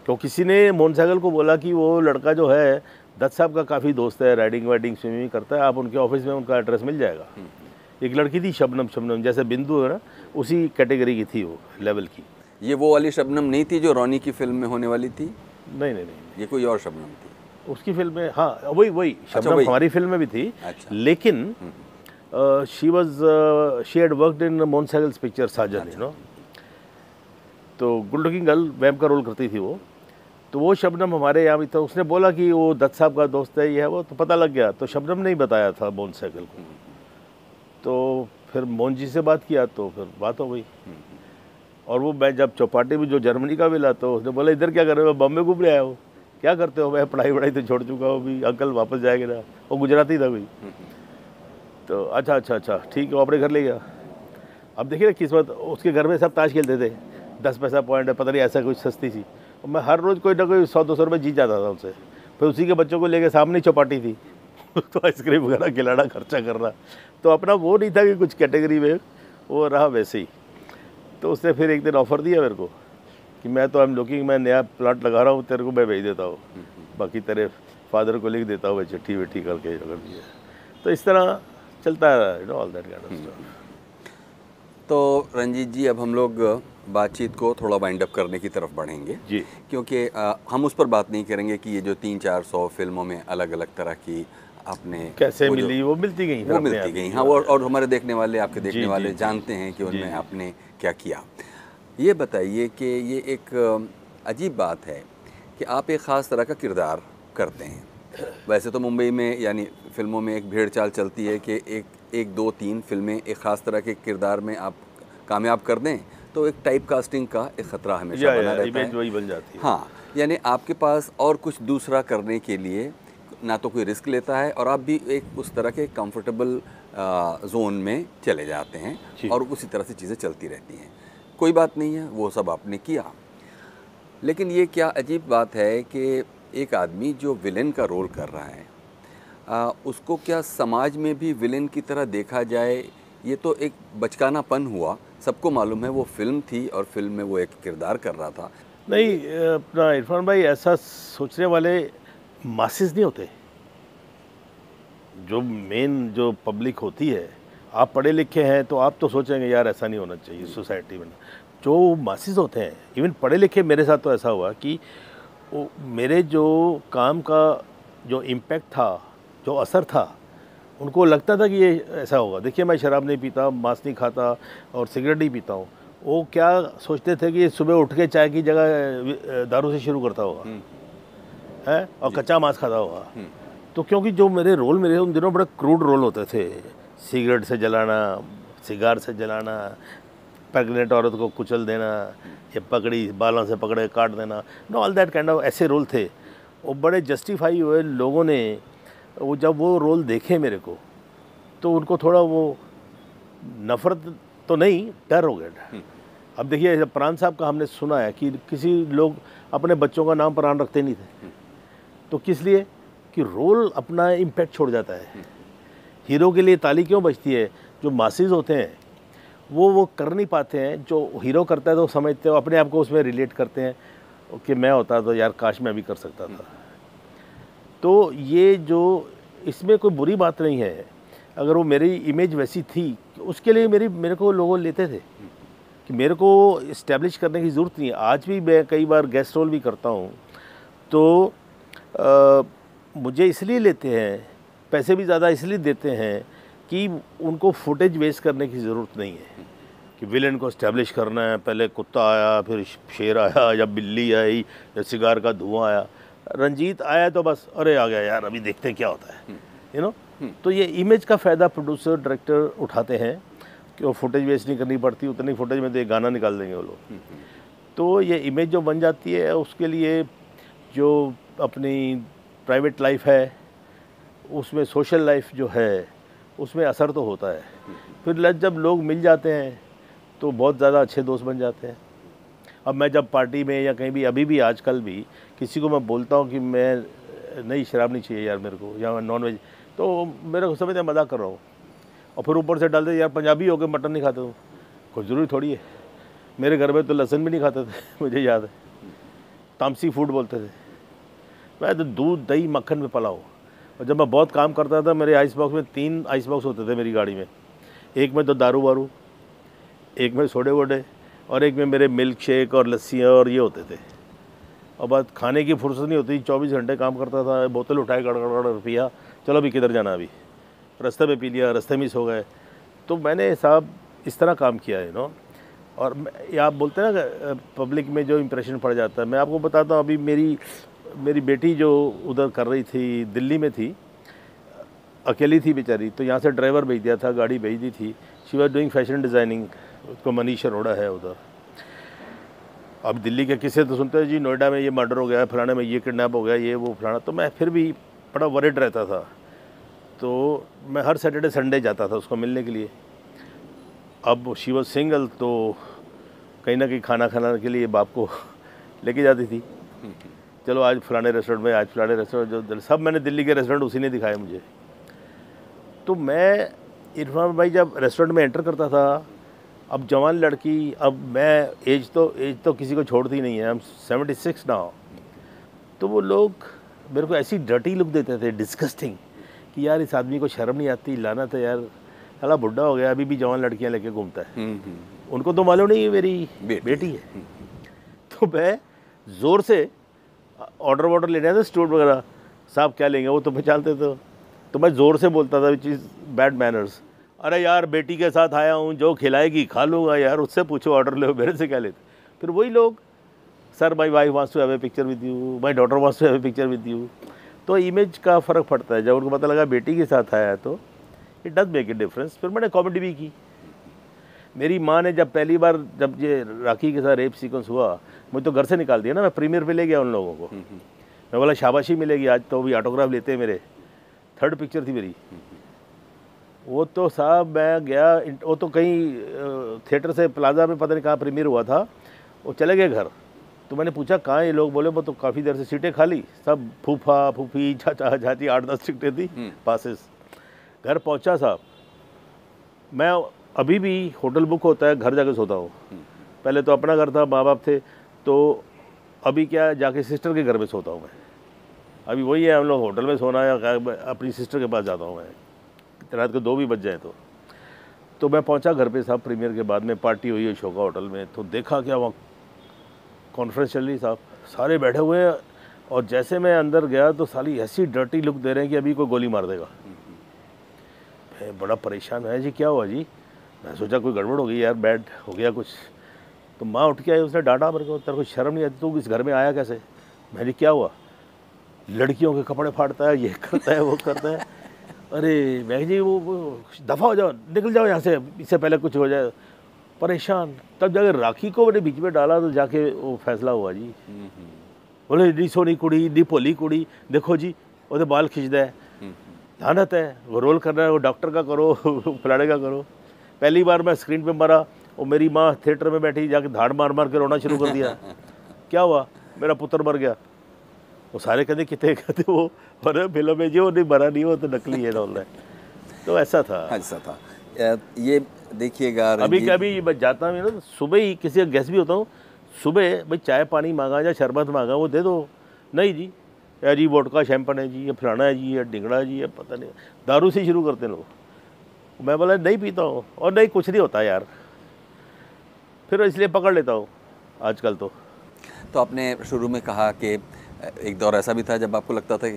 तो किसी ने मोहन सहगल को बोला कि वो लड़का जो है दत्त साहब का काफ़ी दोस्त है, राइडिंग वाइडिंग स्विमिंग करता है, आप उनके ऑफिस में उनका एड्रेस मिल जाएगा। एक लड़की थी शबनम, जैसे बिंदु है ना, उसी कैटेगरी की थी, वो लेवल की। ये वो वाली शबनम नहीं थी जो रोनी की फिल्म में होने वाली थी? नहीं, ये कोई और शबनम थी उसकी फिल्म में। हाँ, वही शबनम हमारी फिल्म में भी थी। अच्छा। लेकिन she had worked in Mohan Sehgal's picture Saajan, you know. तो गुड लुकिंग गर्ल मैम का रोल करती थी वो। तो वो शबनम हमारे यहाँ भी था। उसने बोला कि वो दत्त साहब का दोस्त है, ये है वो, तो पता लग गया। तो शबनम ने ही बताया था मोहन सहगल को। तो फिर मोहन जी से बात किया तो फिर बात हो गई। और वो मैं जब चौपाटी में जो जर्मनी का मिला तो उसने बोला इधर क्या कर रहे हो, बॉम्बे घूमने आया हो, क्या करते हो? मैं पढ़ाई तो छोड़ चुका हूँ अभी, अंकल वापस जाएंगे ना। वो गुजराती था कोई। तो अच्छा ठीक है, वो अपने घर ले गया। अब देखिए ना किस्मत, उसके घर में सब ताश खेलते थे, 10 पैसा पॉइंट है, पता नहीं ऐसा कुछ सस्ती सी। और मैं हर रोज़ कोई ना कोई 100-200 रुपये जीत जाता था उनसे। फिर उसी के बच्चों को लेके सामने चौपाटी थी तो आइसक्रीम वगैरह खिलाना, खर्चा करना। तो अपना वो नहीं था कि कुछ कैटेगरी में, वो रहा वैसे ही। तो उसने फिर एक दिन ऑफ़र दिया मेरे को कि मैं तो मैं नया प्लांट लगा रहा हूँ, तेरे को मैं भेज देता हूँ, बाकी तेरे फादर को लिख देता हूँ चिट्ठी विट्ठी करके अगर दिया। तो इस तरह चलता है, you know, all that kind of stuff. तो रंजीत जी, अब हम लोग बातचीत को थोड़ा वाइंड अप करने की तरफ बढ़ेंगे जी, क्योंकि हम उस पर बात नहीं करेंगे कि ये जो 300-400 फिल्मों में अलग अलग तरह की आपने कैसे मिली, वो मिलती गई। हाँ, और हमारे देखने वाले, आपके देखने वाले जानते हैं कि उनमें आपने क्या किया। ये बताइए कि ये एक अजीब बात है कि आप एक ख़ास तरह का किरदार करते हैं। वैसे तो मुंबई में यानी फिल्मों में एक भेड़ चाल चलती है कि एक 2-3 फिल्में एक ख़ास तरह के किरदार में आप कामयाब कर दें तो एक टाइप कास्टिंग का एक ख़तरा हमेशा बना रहता है, वही बन जाती है। हाँ, यानी आपके पास और कुछ दूसरा करने के लिए ना तो कोई रिस्क लेता है और आप भी एक उस तरह के कंफर्टेबल जोन में चले जाते हैं और उसी तरह से चीज़ें चलती रहती हैं। कोई बात नहीं है, वो सब आपने किया। लेकिन ये क्या अजीब बात है कि एक आदमी जो विलेन का रोल कर रहा है उसको क्या समाज में भी विलेन की तरह देखा जाए? ये तो एक बचकानापन हुआ। सबको मालूम है वो फिल्म थी और फिल्म में वो एक किरदार कर रहा था। नहीं, अपना इरफान भाई, ऐसा सोचने वाले मासेस नहीं होते। जो मेन जो पब्लिक होती है, आप पढ़े लिखे हैं तो आप तो सोचेंगे यार ऐसा नहीं होना चाहिए सोसाइटी में। जो मासेस होते हैं, इवन पढ़े लिखे, मेरे साथ तो ऐसा हुआ कि मेरे जो काम का जो इम्पैक्ट था, जो असर था, उनको लगता था कि ये ऐसा होगा। देखिए, मैं शराब नहीं पीता, मांस नहीं खाता और सिगरेट नहीं पीता हूँ। वो क्या सोचते थे कि सुबह उठ के चाय की जगह दारू से शुरू करता होगा है और कच्चा मांस खाता होगा। तो क्योंकि जो मेरे रोल मेरे उन दिनों बड़े क्रूड रोल होते थे, सिगरेट से जलाना, सिगार से जलाना, प्रेग्नेंट औरत को कुचल देना, या पकड़ी बालों से पकड़े काट देना, know all that kind of ऐसे रोल थे। और बड़े जस्टिफाई हुए लोगों ने, वो जब वो रोल देखे मेरे को, तो उनको थोड़ा वो नफरत तो नहीं, डर हो गया। अब देखिए, जब प्राण साहब का हमने सुना है कि किसी लोग अपने बच्चों का नाम प्राण रखते नहीं थे, तो किस लिए कि रोल अपना इम्पैक्ट छोड़ जाता है। हीरो के लिए ताली क्यों बजती है? जो मासिस होते हैं वो कर नहीं पाते हैं, जो हीरो करता है तो समझते हो, अपने आप को उसमें रिलेट करते हैं कि मैं होता तो यार काश मैं भी कर सकता था। तो ये जो इसमें कोई बुरी बात नहीं है, अगर वो मेरी इमेज वैसी थी, उसके लिए मेरे को लोगों लेते थे कि मेरे को इस्टेब्लिश करने की ज़रूरत नहीं है। आज भी मैं कई बार गेस्ट रोल भी करता हूँ, तो मुझे इसलिए लेते हैं, पैसे भी ज़्यादा इसलिए देते हैं कि उनको फुटेज वेस्ट करने की ज़रूरत नहीं है कि विलेन को इस्टेब्लिश करना है, पहले कुत्ता आया, फिर शेर आया, या बिल्ली आई, या सिगार का धुआं आया। रंजीत आया तो बस अरे आ गया यार, अभी देखते हैं क्या होता है, यू नो। तो ये इमेज का फ़ायदा प्रोड्यूसर डायरेक्टर उठाते हैं कि वो फुटेज वेस्ट नहीं करनी पड़ती, उतनी फुटेज में तो एक गाना निकाल देंगे वो लोग। तो ये इमेज जो बन जाती है, उसके लिए जो अपनी प्राइवेट लाइफ है, उसमें सोशल लाइफ जो है, उसमें असर तो होता है। फिर जब लोग मिल जाते हैं तो बहुत ज़्यादा अच्छे दोस्त बन जाते हैं। अब मैं जब पार्टी में या कहीं भी, अभी भी आजकल भी किसी को मैं बोलता हूँ कि मैं नहीं, शराब नहीं चाहिए यार मेरे को, या नॉन वेज, तो मेरे को समझते मजाक कर रहा हूँ। और फिर ऊपर से डालते यार पंजाबी हो गए, मटन नहीं खाते हो। कोई ज़रूरी थोड़ी है, मेरे घर में तो लहसुन भी नहीं खाते थे मुझे याद है, तामसी फूड बोलते थे। मैं तो दूध दही मक्खन में पला हूँ। और जब मैं बहुत काम करता था, मेरे आइस बॉक्स में 3 आइस बॉक्स होते थे मेरी गाड़ी में। एक में तो दारू वारू, एक में सोडे वोडे, और एक में मेरे मिल्क शेक और लस्सियाँ और ये होते थे। और बात खाने की फुर्सत नहीं होती, 24 घंटे काम करता था, बोतल उठाए गड़गड़ पिया, चलो अभी किधर जाना, अभी रास्ते में पी लिया, रास्ते में सो गए। तो मैंने साहब इस तरह काम किया है, नो। और ये आप बोलते हैं ना पब्लिक में जो इम्प्रेशन पड़ जाता है, मैं आपको बताता हूँ। अभी मेरी बेटी जो उधर कर रही थी, दिल्ली में थी, अकेली थी बेचारी, तो यहाँ से ड्राइवर भेज दिया था, गाड़ी भेज दी थी। She was doing fashion designing, उसको मनीष अरोड़ा है उधर। अब दिल्ली के किस्से तो सुनते हैं जी, नोएडा में ये मर्डर हो गया, फलाने में ये किडनैप हो गया, ये वो फलाना। तो मैं फिर भी बड़ा वरिड रहता था, तो मैं हर सैटरडे संडे जाता था उसको मिलने के लिए। अब शी वॉज सिंगल, तो कहीं ना कहीं खाना खाने के लिए बाप को लेके जाती थी, चलो आज फलाने रेस्टोरेंट में, आज फलाने रेस्टोरेंट, जो सब मैंने दिल्ली के रेस्टोरेंट उसी ने दिखाए मुझे। तो मैं इरफान भाई जब रेस्टोरेंट में एंटर करता था, अब जवान लड़की, अब मैं एज तो किसी को छोड़ती नहीं है, हम 76 नाउ। तो वो लोग मेरे को ऐसी डर्टी लुक देते थे, डिस्गस्टिंग, कि यार इस आदमी को शर्म नहीं आती, लाना था यार, साला बुढ़ा हो गया, अभी भी जवान लड़कियां लेके घूमता है। उनको तो मालूम नहीं है मेरी बेटी है। तो मैं ज़ोर से ऑर्डर वॉर्डर लेने थे, स्टूडेंट वगैरह, साहब क्या लेंगे, वो तो पहचानते थे। तो मैं ज़ोर से बोलता था, विच इज़ बैड मैनर्स, अरे यार बेटी के साथ आया हूँ, जो खिलाएगी खा लूँगा यार, उससे पूछो ऑर्डर लो, मेरे से क्या लेते। फिर वही लोग, sir my wife wants to have a picture with you, my daughter wants to have a picture with you. तो इमेज का फ़र्क पड़ता है। जब उनको पता लगा बेटी के साथ आया तो it does make a difference. फिर मैंने कॉमेडी भी की। मेरी माँ ने जब पहली बार जब ये राखी के साथ रेप सीक्वेंस हुआ, मुझे तो घर से निकाल दिया ना, मैं प्रीमियर पे ले गया उन लोगों को। मैं बोला शाबाशी मिलेगी आज, तो भी ऑटोग्राफ लेते हैं मेरे। 3rd पिक्चर थी मेरी वो। तो साहब मैं गया, वो तो कहीं थिएटर से प्लाजा में पता नहीं कहाँ प्रीमियर हुआ था, वो चले गए घर। तो मैंने पूछा कहाँ ये लोग, बोले वो तो काफ़ी देर से सीटें खाली, सब फूफा फूफी चाचा चाची 8-10 सीटें थी पासेस। घर पहुँचा साहब, मैं अभी भी होटल बुक होता है घर जाके सोता हूँ। पहले तो अपना घर था, माँ बाप थे, तो अभी क्या जाके सिस्टर के घर में सोता हूँ मैं। अभी वही है, हम लोग होटल में सोना या अपनी सिस्टर के पास जाता हूँ मैं, रात को 2 भी बज जाए तो मैं पहुँचा घर पे साहब। प्रीमियर के बाद में पार्टी हुई है शोका होटल में, तो देखा क्या वहाँ कॉन्फ्रेंस चल रही साहब, सारे बैठे हुए हैं। और जैसे मैं अंदर गया तो साली ऐसी डर्टी लुक दे रहे हैं कि अभी कोई गोली मार देगा। मैं बड़ा परेशान है जी, क्या हुआ जी। मैं सोचा कोई गड़बड़ हो गई यार, बैड हो गया कुछ। तो माँ उठ के आई, उसने डांटा मेरे को, तेरे को शर्म नहीं आती, तू इस घर में आया कैसे। मैंने क्या हुआ, लड़कियों के कपड़े फाड़ता है, ये करता है, वो करता है। अरे मैं जी वो दफ़ा हो जाओ, निकल जाओ यहाँ से, इससे पहले कुछ हो जाए। परेशान। तब जाके राखी को मैंने बीच में डाला तो जाके वो फैसला हुआ जी। बोले नी सोनी कुड़ी, नी भोली कुड़ी, देखो जी वो बाल खिंचता है, लानत है, वो रोल कर रहा है, वो डॉक्टर का करो, फलाने का करो। पहली बार मैं स्क्रीन पे मरा और मेरी माँ थिएटर में बैठी, जाके धाड़ मार मार के रोना शुरू कर दिया। क्या हुआ? मेरा पुत्र मर गया। वो सारे कहते कितने कहते वो, अरे फिल्म में जो नहीं मरा नहीं, वो तो नकली है रोल है। तो ऐसा था। ये देखिएगा कभी मैं जाता हूँ ना, सुबह ही किसी का गेस्ट भी होता हूँ, सुबह भाई चाय पानी मांगा या शरबत मांगा, वो दे दो। नहीं जी, या जी वोडका शैम्पन है जी, या फलाना है जी, या डिंगड़ा जी, या पता नहीं, दारू से शुरू करते हैं लोग। मैं बोला नहीं पीता हूँ, और नहीं कुछ नहीं होता यार, फिर इसलिए पकड़ लेता हूँ आजकल। तो आपने शुरू में कहा कि एक दौर ऐसा भी था जब आपको लगता था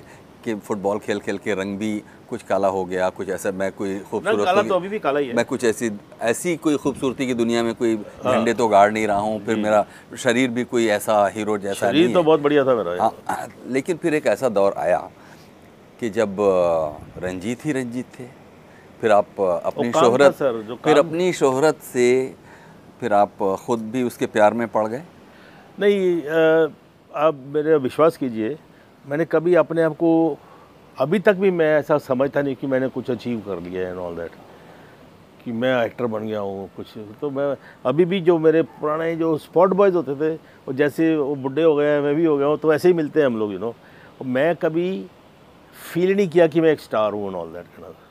कि फुटबॉल खेल खेल के रंग भी कुछ काला हो गया, कुछ ऐसा, मैं कोई खूबसूरत काला तो अभी भी काला ही है, मैं कुछ ऐसी कोई खूबसूरती की दुनिया में कोई झंडे तो गाड़ नहीं रहा हूँ, फिर मेरा शरीर भी कोई ऐसा हीरो जैसा नहीं है। तो बहुत बढ़िया था मेरा। हाँ, लेकिन फिर एक ऐसा दौर आया कि जब रंजीत ही रंजीत थे, फिर आप अपनी शोहरत, फिर अपनी शोहरत से फिर आप खुद भी उसके प्यार में पड़ गए। नहीं, आप मेरे विश्वास कीजिए, मैंने कभी अपने आप को, अभी तक भी मैं ऐसा समझता नहीं कि मैंने कुछ अचीव कर लिया है एंड ऑल दैट, कि मैं एक्टर बन गया हूँ कुछ। तो मैं अभी भी, जो मेरे पुराने जो स्पॉट बॉयज़ होते थे, वो जैसे वो बुढ़े हो गए हैं, मैं भी हो गया हूँ, तो ऐसे ही मिलते हैं हम लोग, मैं कभी फील नहीं किया कि मैं एक स्टार हूँ एंड ऑल दैट।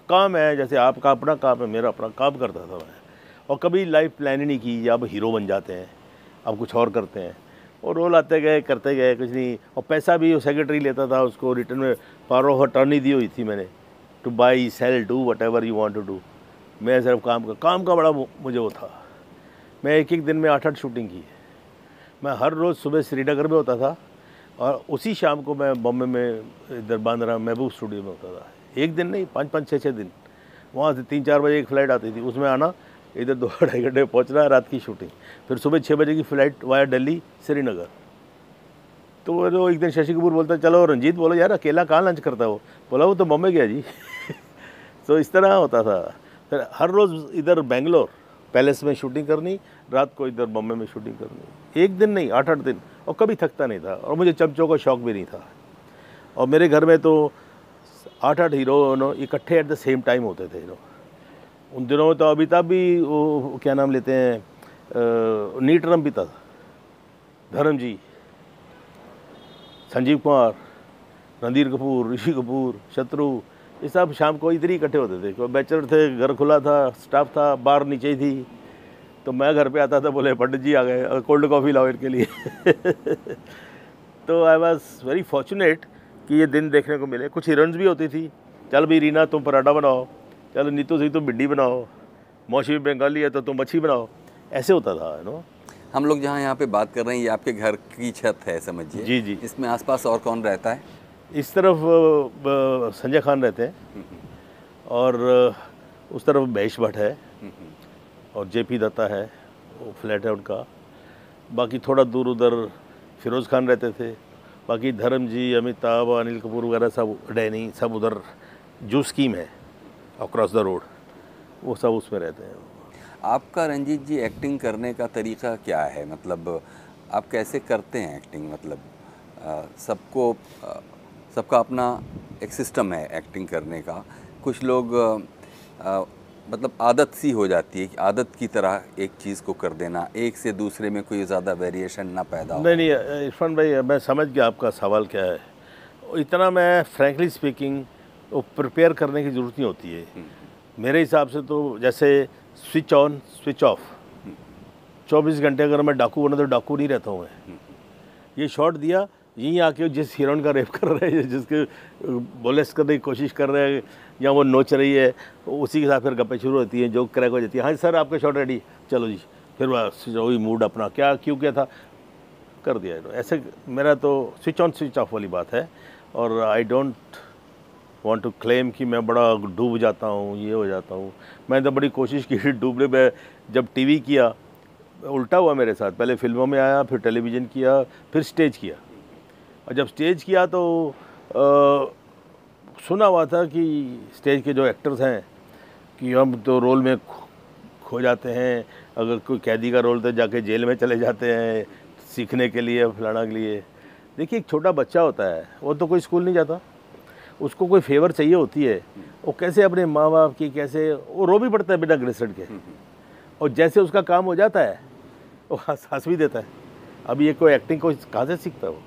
काम है, जैसे आपका अपना काम है, मेरा अपना काम करता था मैं, और कभी लाइफ प्लान ही नहीं की अब हीरो बन जाते हैं, अब कुछ और करते हैं, और रोल आते गए, करते गए, कुछ नहीं। और पैसा भी वो सेक्रेटरी लेता था, उसको रिटर्न में पावर ऑफ अटॉर्नी दी हुई थी मैंने, to buy sell do whatever you want to do. मैं सिर्फ काम का बड़ा मुझे वो था। मैं एक दिन में 8-8 शूटिंग की। मैं हर रोज़ सुबह श्रीनगर में होता था, और उसी शाम को मैं बॉम्बे में इधर बांद्रा महबूब स्टूडियो में होता था। एक दिन नहीं, 5-5, 6-6 दिन। वहाँ से 3-4 बजे एक फ़्लाइट आती थी, उसमें आना, इधर 2-2.5 घंटे पहुँचना, रात की शूटिंग, फिर सुबह 6 बजे की फ़्लाइट वाया दिल्ली श्रीनगर। तो वो एक दिन शशि कपूर बोलता, चलो रंजीत, बोलो यार अकेला कहाँ लंच करता हो? बोला वो तो बॉम्बे गया जी। तो इस तरह होता था। फिर हर रोज़ इधर बेंगलोर पैलेस में शूटिंग करनी, रात को इधर बॉम्बे में शूटिंग करनी। एक दिन नहीं, 8-8 दिन, और कभी थकता नहीं था। और मुझे चमचों का शौक़ भी नहीं था। और मेरे घर में तो 8-8 हीरो इकट्ठे एट द सेम टाइम होते थे। उन दिनों में तो अमिताभ भी वो क्या नाम लेते हैं, नीट रम पीता था, धर्म जी, संजीव कुमार, रणधीर कपूर, ऋषि कपूर, शत्रु, ये सब शाम को इधर ही इकट्ठे होते थे। कोई बैचलर थे, घर खुला था, स्टाफ था, बार नीचे ही थी। तो मैं घर पे आता था, बोले पंडित जी आ गए, कोल्ड कॉफ़ी लाओ इनके लिए। तो आई वॉज वेरी फॉर्चुनेट कि ये दिन देखने को मिले। कुछ हीरोइंस भी होती थी, चल भाई रीना तुम पराठा बनाओ, चलो नीतू सिंह तुम भिंडी बनाओ, मौसी बंगाली है तो तुम मच्छी बनाओ, ऐसे होता था। हम लोग जहाँ यहाँ पे बात कर रहे हैं, ये आपके घर की छत है समझिए। जी जी। इसमें आसपास और कौन रहता है? इस तरफ संजय खान रहते हैं, और उस तरफ महेश भट्ट है, और जेपी दत्ता है, वो फ्लैट है उनका। बाकी थोड़ा दूर उधर फिरोज़ खान रहते थे। बाकी धर्म जी, अमिताभ, अनिल कपूर वगैरह सब, डैनी, सब उधर जो स्कीम है अक्रॉस द रोड, वो सब उसमें रहते हैं। आपका रंजीत जी एक्टिंग करने का तरीका क्या है? मतलब आप कैसे करते हैं एक्टिंग? मतलब सबका अपना एक सिस्टम है एक्टिंग करने का। कुछ लोग मतलब आदत सी हो जाती है कि आदत की तरह एक चीज़ को कर देना, एक से दूसरे में कोई ज़्यादा वेरिएशन ना पैदा हो। नहीं, इरफान भाई, मैं समझ गया आपका सवाल क्या है। इतना मैं फ्रैंकली स्पीकिंग वो प्रिपेयर करने की ज़रूरत नहीं होती है मेरे हिसाब से। तो जैसे स्विच ऑन स्विच ऑफ, 24 घंटे अगर मैं डाकू बना तो डाकू नहीं रहता हूँ मैं। ये शॉट दिया, यहीं आके जिस हीरोइन का रेप कर रहे हैं, जिसके बोलेस करने की कोशिश कर रहे हैं, या वो नोच रही है, उसी के साथ फिर गप्पे शुरू होती हैं, जो क्रैक हो जाती है। हाँ सर आपका शॉट रेडी, चलो जी, फिर वही मूड अपना क्या क्यों क्या था कर दिया। ऐसे मेरा तो स्विच ऑन स्विच ऑफ वाली बात है। और I don't want to claim कि मैं बड़ा डूब जाता हूँ, ये हो जाता हूँ। मैंने तो बड़ी कोशिश की डूबने में। जब टीवी किया उल्टा हुआ मेरे साथ, पहले फिल्मों में आया, फिर टेलीविज़न किया, फिर स्टेज किया। और जब स्टेज किया तो सुना हुआ था कि स्टेज के जो एक्टर्स हैं कि हम तो रोल में खो जाते हैं, अगर कोई कैदी का रोल तो जाके जेल में चले जाते हैं सीखने के लिए, फलाना के लिए। देखिए एक छोटा बच्चा होता है, वो तो कोई स्कूल नहीं जाता, उसको कोई फेवर चाहिए होती है, वो कैसे अपने माँ बाप की, कैसे वो रो भी पड़ता है बिना ग्रेसेड के, और जैसे उसका काम हो जाता है वो हंस भी देता है। अब ये कोई एक्टिंग को कहाँ से सीखता है वो?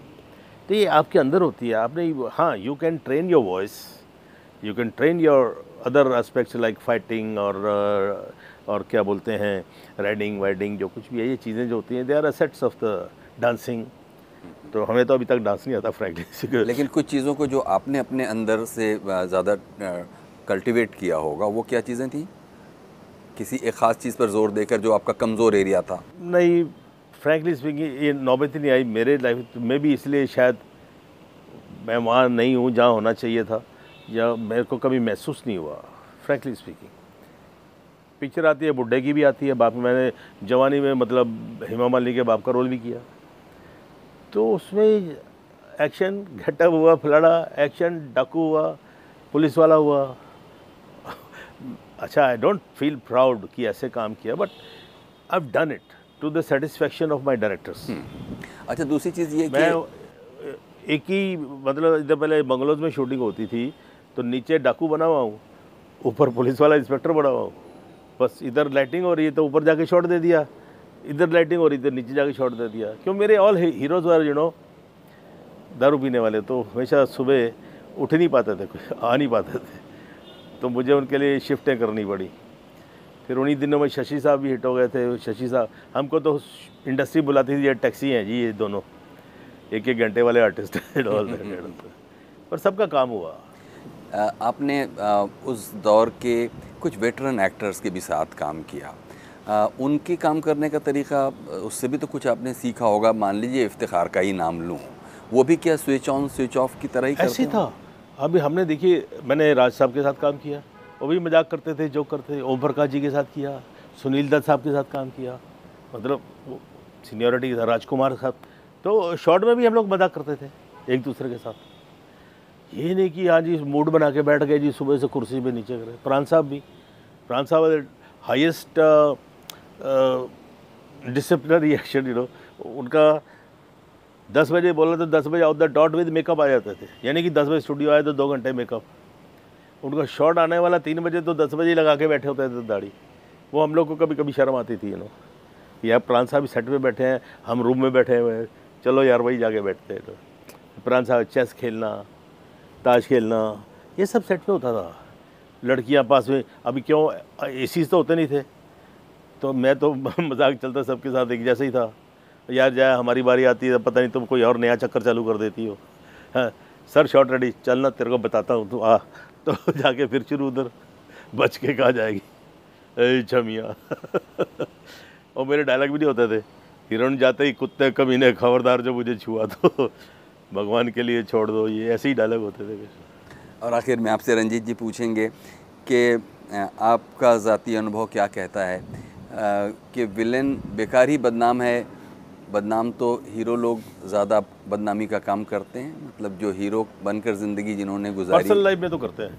तो ये आपके अंदर होती है। आपने, हाँ, you can train your voice, you can train your other aspects like fighting और क्या बोलते हैं, राइडिंग वाइडिंग, जो कुछ भी है, ये चीज़ें जो होती हैं, they are assets of the dancing. तो हमें तो अभी तक डांस नहीं आता फ्रैंकली। लेकिन कुछ चीज़ों को जो आपने अपने अंदर से ज़्यादा कल्टीवेट किया होगा, वो क्या चीज़ें थी? किसी एक ख़ास चीज़ पर जोर देकर जो आपका कमज़ोर एरिया था? नहीं, फ्रैंकली स्पीकिंग ये नौबत ही नहीं आई मेरे लाइफ में भी, इसलिए शायद मैं वहाँ नहीं हूँ जहाँ होना चाहिए था, या मेरे को कभी महसूस नहीं हुआ। फ्रैंकली स्पीकिंग पिक्चर आती है, बुड्ढे की भी आती है, बाप, मैंने जवानी में मतलब हेमा मालिनी के बाप का रोल भी किया, तो उसमें एक्शन घटअप हुआ, फलाना एक्शन, डाकू हुआ, पुलिस वाला हुआ। अच्छा, आई डोंट फील प्राउड कि ऐसे काम किया, but I have done it to the satisfaction of my directors. अच्छा, दूसरी चीज़ ये मैं एक ही मतलब इधर पहले बंगलोज में शूटिंग होती थी, तो नीचे डाकू बना हुआ हूँ, ऊपर पुलिस वाला इंस्पेक्टर बना हुआ हूँ, बस इधर लाइटिंग हो रही है तो ऊपर जाके शॉट दे दिया, इधर लाइटिंग हो रही इधर नीचे जाके शॉट दे दिया। क्यों, मेरे all heroes were you know दारू पीने वाले, तो हमेशा सुबह उठ नहीं पाते थे, आ नहीं पाते थे, तो मुझे उनके लिए शिफ्टें करनी पड़ी। फिर उन्हीं दिनों में शशि साहब भी हिट हो गए थे। शशि साहब हमको तो इंडस्ट्री बुलाती थी, ये टैक्सी हैं जी ये दोनों, एक एक घंटे वाले आर्टिस्ट पर सबका काम हुआ। आपने उस दौर के कुछ वेटरन एक्टर्स के भी साथ काम किया, उनके काम करने का तरीका, उससे भी तो कुछ आपने सीखा होगा। मान लीजिए इफ्तिखार का ही नाम लूँ, वो भी क्या स्विच ऑन स्विच ऑफ की तरह ही ऐसे था। अभी हमने, देखिए, मैंने राज साहब के साथ काम किया, वो भी मजाक करते थे, जोक करते थे। ओम प्रकाश जी के साथ किया, सुनील दत्त साहब के साथ काम किया, मतलब सीनियरिटी था, राजकुमार साहब, तो शॉर्ट में भी हम लोग मजाक करते थे एक दूसरे के साथ। ये नहीं कि हाँ जी मूड बना के बैठ गए जी, सुबह से कुर्सी पे नीचे करे। प्राण साहब highest disciplinary action, you know, उनका 10 बजे बोला तो 10 बजे out the dot with makeup आ जाते थे, यानी कि 10 बजे स्टूडियो आए तो 2 घंटे मेकअप। उनका शॉट आने वाला 3 बजे तो 10 बजे लगा के बैठे होते थे दाढ़ी। वो हम लोग को कभी कभी शर्म आती थी, यू नो, यार प्राण साहब सेट पे बैठे हैं, हम रूम में बैठे हुए हैं, चलो यार वही जाके बैठते हैं। तो प्राण साहब चेस खेलना, ताश खेलना, ये सब सेट पे होता था। लड़कियां पास में, अभी क्यों एसी तो होते नहीं थे, तो मैं तो मजाक चलता सबके साथ एक जैसे ही था, यार जाए हमारी बारी आती है पता नहीं तुम कोई और नया चक्कर चालू कर देती हो। हाँ सर, शॉट रेडी, चलना तेरे को बताता हूँ, तू आ। तो जाके फिर शुरू उधर बच के कहा जाएगी, ए छमिया। और मेरे डायलॉग भी नहीं होते थे, हिरोइन जाते ही कुत्ते कमीने खबरदार जो मुझे छुआ तो भगवान के लिए छोड़ दो, ये ऐसे ही डायलॉग होते थे। और आखिर में आपसे रंजीत जी पूछेंगे कि आपका ज़ाती अनुभव क्या कहता है कि विलेन बेकार ही बदनाम है? बदनाम तो हीरो लोग ज़्यादा बदनामी का काम करते हैं, मतलब जो हीरो बनकर ज़िंदगी जिन्होंने गुजारी, पर्सनल लाइफ में तो करते हैं।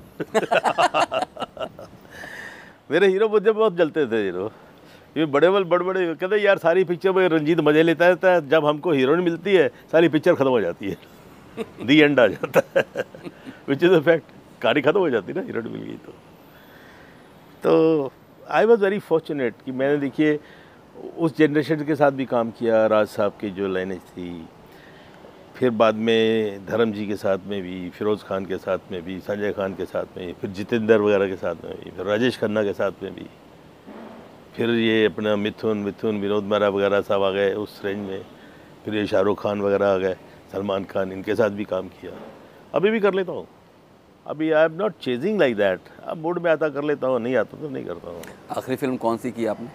मेरे हीरो मुझे बहुत जलते थे हीरो, ये बड़े बड़े कहते यार सारी पिक्चर में रंजीत मज़े लेता है, जब हमको हीरोइन मिलती है सारी पिक्चर ख़त्म हो जाती है। दी एंड आ जाता है, विच इज़ अ फैक्ट। कहानी ख़त्म हो जाती है ना, हीरोइन मिल गई तो आई वॉज वेरी फॉर्चुनेट कि मैंने, देखिए, उस जनरेशन के साथ भी काम किया, राज साहब की जो लाइनें थी, फिर बाद में धर्म जी के साथ में भी, फिरोज़ खान के साथ में भी, संजय खान के साथ में, फिर जितेंद्र वगैरह के साथ में भी, फिर राजेश खन्ना के साथ में भी, फिर ये अपना मिथुन विनोद मेहरा वगैरह सब आ गए उस रेंज में, फिर ये शाहरुख खान वगैरह आ गए, सलमान खान, इनके साथ भी काम किया। अभी भी कर लेता हूँ, अभी आई am not chasing like that. अब मूड में आता कर लेता हूँ, नहीं आता तो नहीं करता हूँ। आखिरी फिल्म कौन सी की आपने?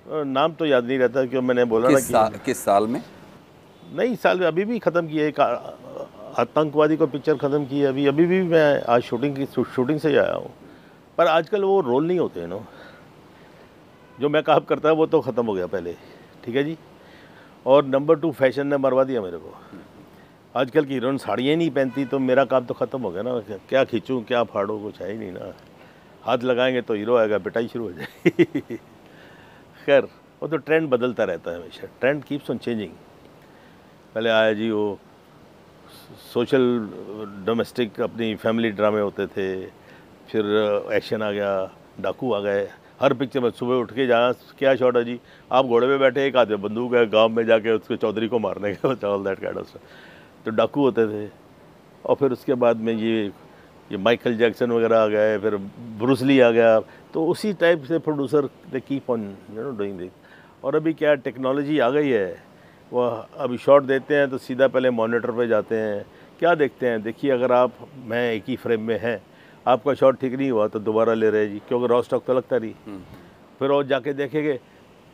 नाम तो याद नहीं रहता, क्यों मैंने बोला ना कि किस साल में? नहीं, साल में अभी भी ख़त्म किए, एक आतंकवादी को पिक्चर ख़त्म की है अभी भी मैं आज शूटिंग से आया हूँ। पर आजकल वो रोल नहीं होते हैं ना, जो मैं काम करता है वो तो ख़त्म हो गया पहले, ठीक है जी। और नंबर 2 फैशन ने मरवा दिया मेरे को। आजकल की हीरोइन साड़ियाँ नहीं पहनती, तो मेरा काम तो ख़त्म हो गया ना। क्या खींचूँ क्या फाड़ूँ, कुछ है ही नहीं ना। हाथ लगाएंगे तो हीरो आएगा, पिटाई शुरू हो जाएगी। खैर वो तो ट्रेंड बदलता रहता है हमेशा, ट्रेंड कीप्स ऑन चेंजिंग। पहले आया जी वो सोशल डोमेस्टिक अपनी फैमिली ड्रामे होते थे, फिर एक्शन आ गया, डाकू आ गए। हर पिक्चर में सुबह उठ के जहाँ क्या शॉट है जी, आप घोड़े पे बैठे, एक आदमी बंदूक है, गांव में जाके उसके चौधरी को मारने का, ऑल दैट काइंड ऑफ। तो डाकू होते थे। और फिर उसके बाद में ये माइकल जैक्सन वगैरह आ गए, फिर ब्रूस ली आ गया। तो उसी टाइप से producer they keep on doing this. और अभी क्या टेक्नोलॉजी आ गई है, वह अभी शॉट देते हैं तो सीधा पहले मॉनिटर पे जाते हैं, क्या देखते हैं, देखिए अगर आप मैं एक ही फ्रेम में हैं, आपका शॉट ठीक नहीं हुआ तो दोबारा ले रहे जी, क्योंकि रॉ स्टॉक तो लगता नहीं। फिर और जाके देखेंगे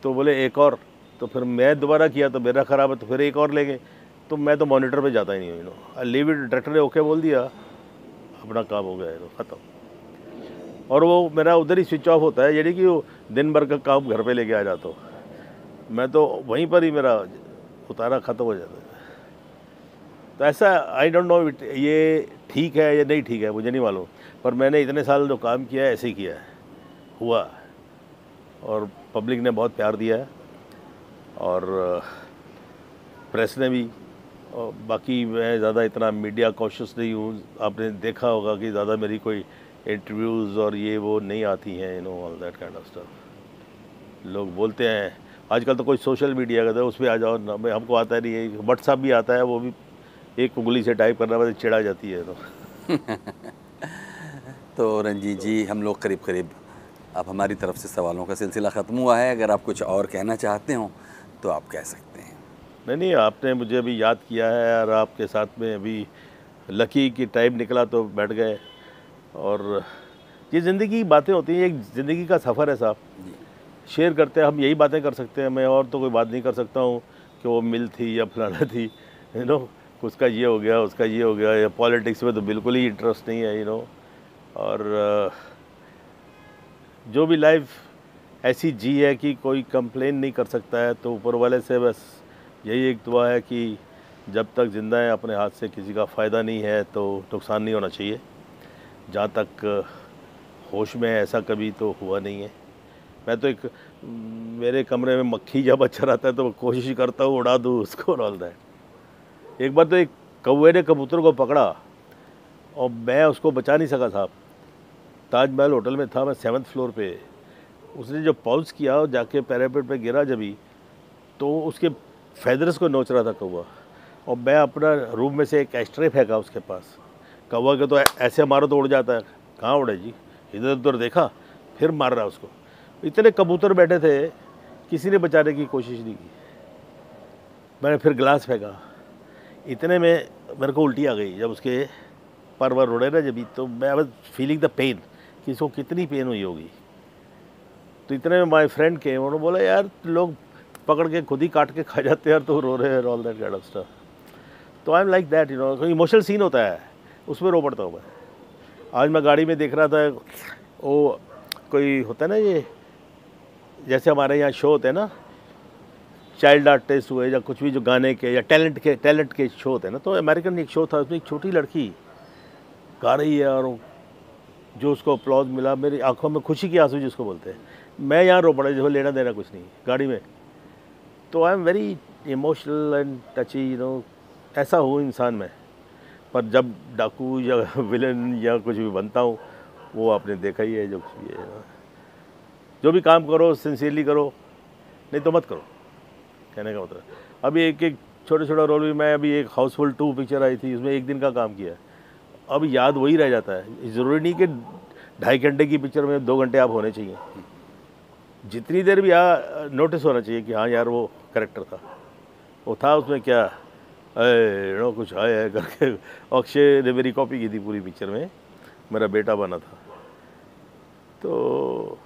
तो बोले एक और, तो फिर मैं दोबारा किया तो मेरा ख़राब है तो फिर एक और लेंगे। तो मैं तो मॉनिटर पे जाता ही नहीं हूँ, आई लीव इट। डायरेक्टर ने ओके बोल दिया, अपना काम हो गया है, ख़त्म। और वो मेरा उधर ही स्विच ऑफ होता है, यानी कि वो दिन भर का काम घर पे लेके आ जाता हूँ मैं, तो वहीं पर ही मेरा उतारा ख़त्म हो जाता है। तो ऐसा आई डोंट नो ये ठीक है या नहीं ठीक है, मुझे नहीं मालूम, पर मैंने इतने साल जो काम किया है ऐसे ही किया है, हुआ। और पब्लिक ने बहुत प्यार दिया है, और प्रेस ने भी। और बाकी मैं ज़्यादा इतना मीडिया कॉशियस नहीं हूँ, आपने देखा होगा कि ज़्यादा मेरी कोई इंटरव्यूज़ और ये वो नहीं आती हैं, all that kind of stuff. लोग बोलते हैं आजकल तो कोई सोशल मीडिया का, उस पर आ जाओ ना, हमको आता नहीं है। व्हाट्सएप भी आता है, वो भी एक उंगली से टाइप करना बस चिढ़ा जाती है। तो रंजीत जी, हम लोग करीब करीब अब हमारी तरफ से सवालों का सिलसिला ख़त्म हुआ है। अगर आप कुछ और कहना चाहते हो तो आप कह सकते हैं। नहीं, आपने मुझे अभी याद किया है, और आपके साथ में अभी लकी की टाइम निकला तो बैठ गए। और ये ज़िंदगी की बातें होती हैं, एक ज़िंदगी का सफ़र है साहब, शेयर करते हैं हम, यही बातें कर सकते हैं। मैं और तो कोई बात नहीं कर सकता हूँ कि वो मिल थी या फलाना थी, उसका ये हो गया, उसका ये हो गया, या पॉलिटिक्स में तो बिल्कुल ही इंटरेस्ट नहीं है, और जो भी लाइफ ऐसी जी है कि कोई कंप्लेन नहीं कर सकता है, तो ऊपर वाले से बस यही एक दुआ है कि जब तक ज़िंदा है अपने हाथ से किसी का फ़ायदा नहीं है तो नुकसान नहीं होना चाहिए। जहाँ तक होश में ऐसा कभी तो हुआ नहीं है। मैं तो मेरे कमरे में मक्खी जब अच्छा रहता है तो कोशिश करता हूँ उड़ा दूँ उसको, ऑल दैट। एक बार तो एक कौवे ने कबूतर को पकड़ा और मैं उसको बचा नहीं सका साहब। ताजमहल होटल में था, मैं 7th फ्लोर पे। उसने जो पॉज किया और जाके पैरापेट पे गिरा जब ही, तो उसके फेदर्स को नोच रहा था कौवा, और मैं अपना रूम में से एक एस्ट्रे फेंका उसके पास। कौवा के तो ऐसे मारो तो उड़ जाता है, कहाँ उड़े जी, इधर उधर देखा फिर मार रहा उसको। इतने कबूतर बैठे थे, किसी ने बचाने की कोशिश नहीं की। मैंने फिर गिलास फेंका, इतने में मेरे को उल्टी आ गई। जब उसके पर वर उड़े ना जब, तो मैं वाज फीलिंग द पेन कि इसको कितनी पेन हुई होगी। तो इतने में माय फ्रेंड के, उन्होंने बोला यार लोग पकड़ के खुद ही काट के खा जाते हैं, तो रो रहे हैं, all that kind of stuff. तो आई एम लाइक दैट, कोई इमोशनल सीन होता है उसमें रो पड़ता हूँ मैं। आज मैं गाड़ी में देख रहा था, वो कोई होता है ना, ये जैसे हमारे यहाँ शो होते हैं ना, चाइल्ड आर्टिस्ट हुए या कुछ भी, जो गाने के या टैलेंट के शो होते हैं ना, तो अमेरिकन एक शो था, उसमें एक छोटी लड़की गा रही है, और जो उसको अपलॉज मिला, मेरी आंखों में खुशी की आंसू जिसको बोलते हैं, मैं यहाँ रो पड़ा, जो लेना देना कुछ नहीं गाड़ी में। तो I am very emotional and टची, ऐसा हूँ इंसान में। पर जब डाकू या विलन या कुछ भी बनता हूँ, वो आपने देखा ही है, जो कुछ भी है। जो भी काम करो सिंसियरली करो, नहीं तो मत करो, कहने का मतलब। अभी एक छोटा रोल भी, मैं अभी एक हाउसफुल 2 पिक्चर आई थी, उसमें 1 दिन का काम किया। अब याद वही रह जाता है। ज़रूरी नहीं कि 2.5 घंटे की पिक्चर में 2 घंटे आप होने चाहिए। जितनी देर भी नोटिस होना चाहिए कि हाँ यार वो करेक्टर था, वो था उसमें क्या कुछ है करके। अक्षय ने मेरी कॉपी की थी पूरी पिक्चर में, मेरा बेटा बना था। तो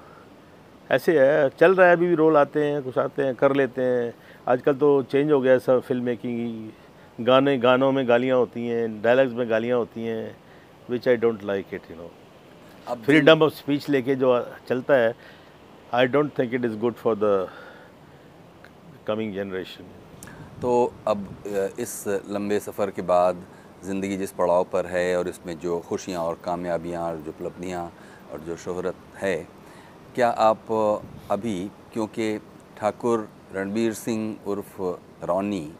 ऐसे है, चल रहा है। अभी भी रोल आते हैं, कुछ आते हैं, कर लेते हैं। आजकल तो चेंज हो गया है सब, फिल्म मेकिंग। गानों में गालियाँ होती हैं, डायलॉग्स में गालियाँ होती हैं, विच आई डोंट लाइक इट। अब फ्रीडम ऑफ स्पीच लेके जो चलता है, I don't think it is good for the coming generation. तो अब इस लंबे सफ़र के बाद ज़िंदगी जिस पड़ाव पर है और इसमें जो खुशियाँ और कामयाबियाँ और जो उपलब्धियाँ और जो शोहरत है, क्या आप अभी, क्योंकि ठाकुर रणबीर सिंह उर्फ रॉनी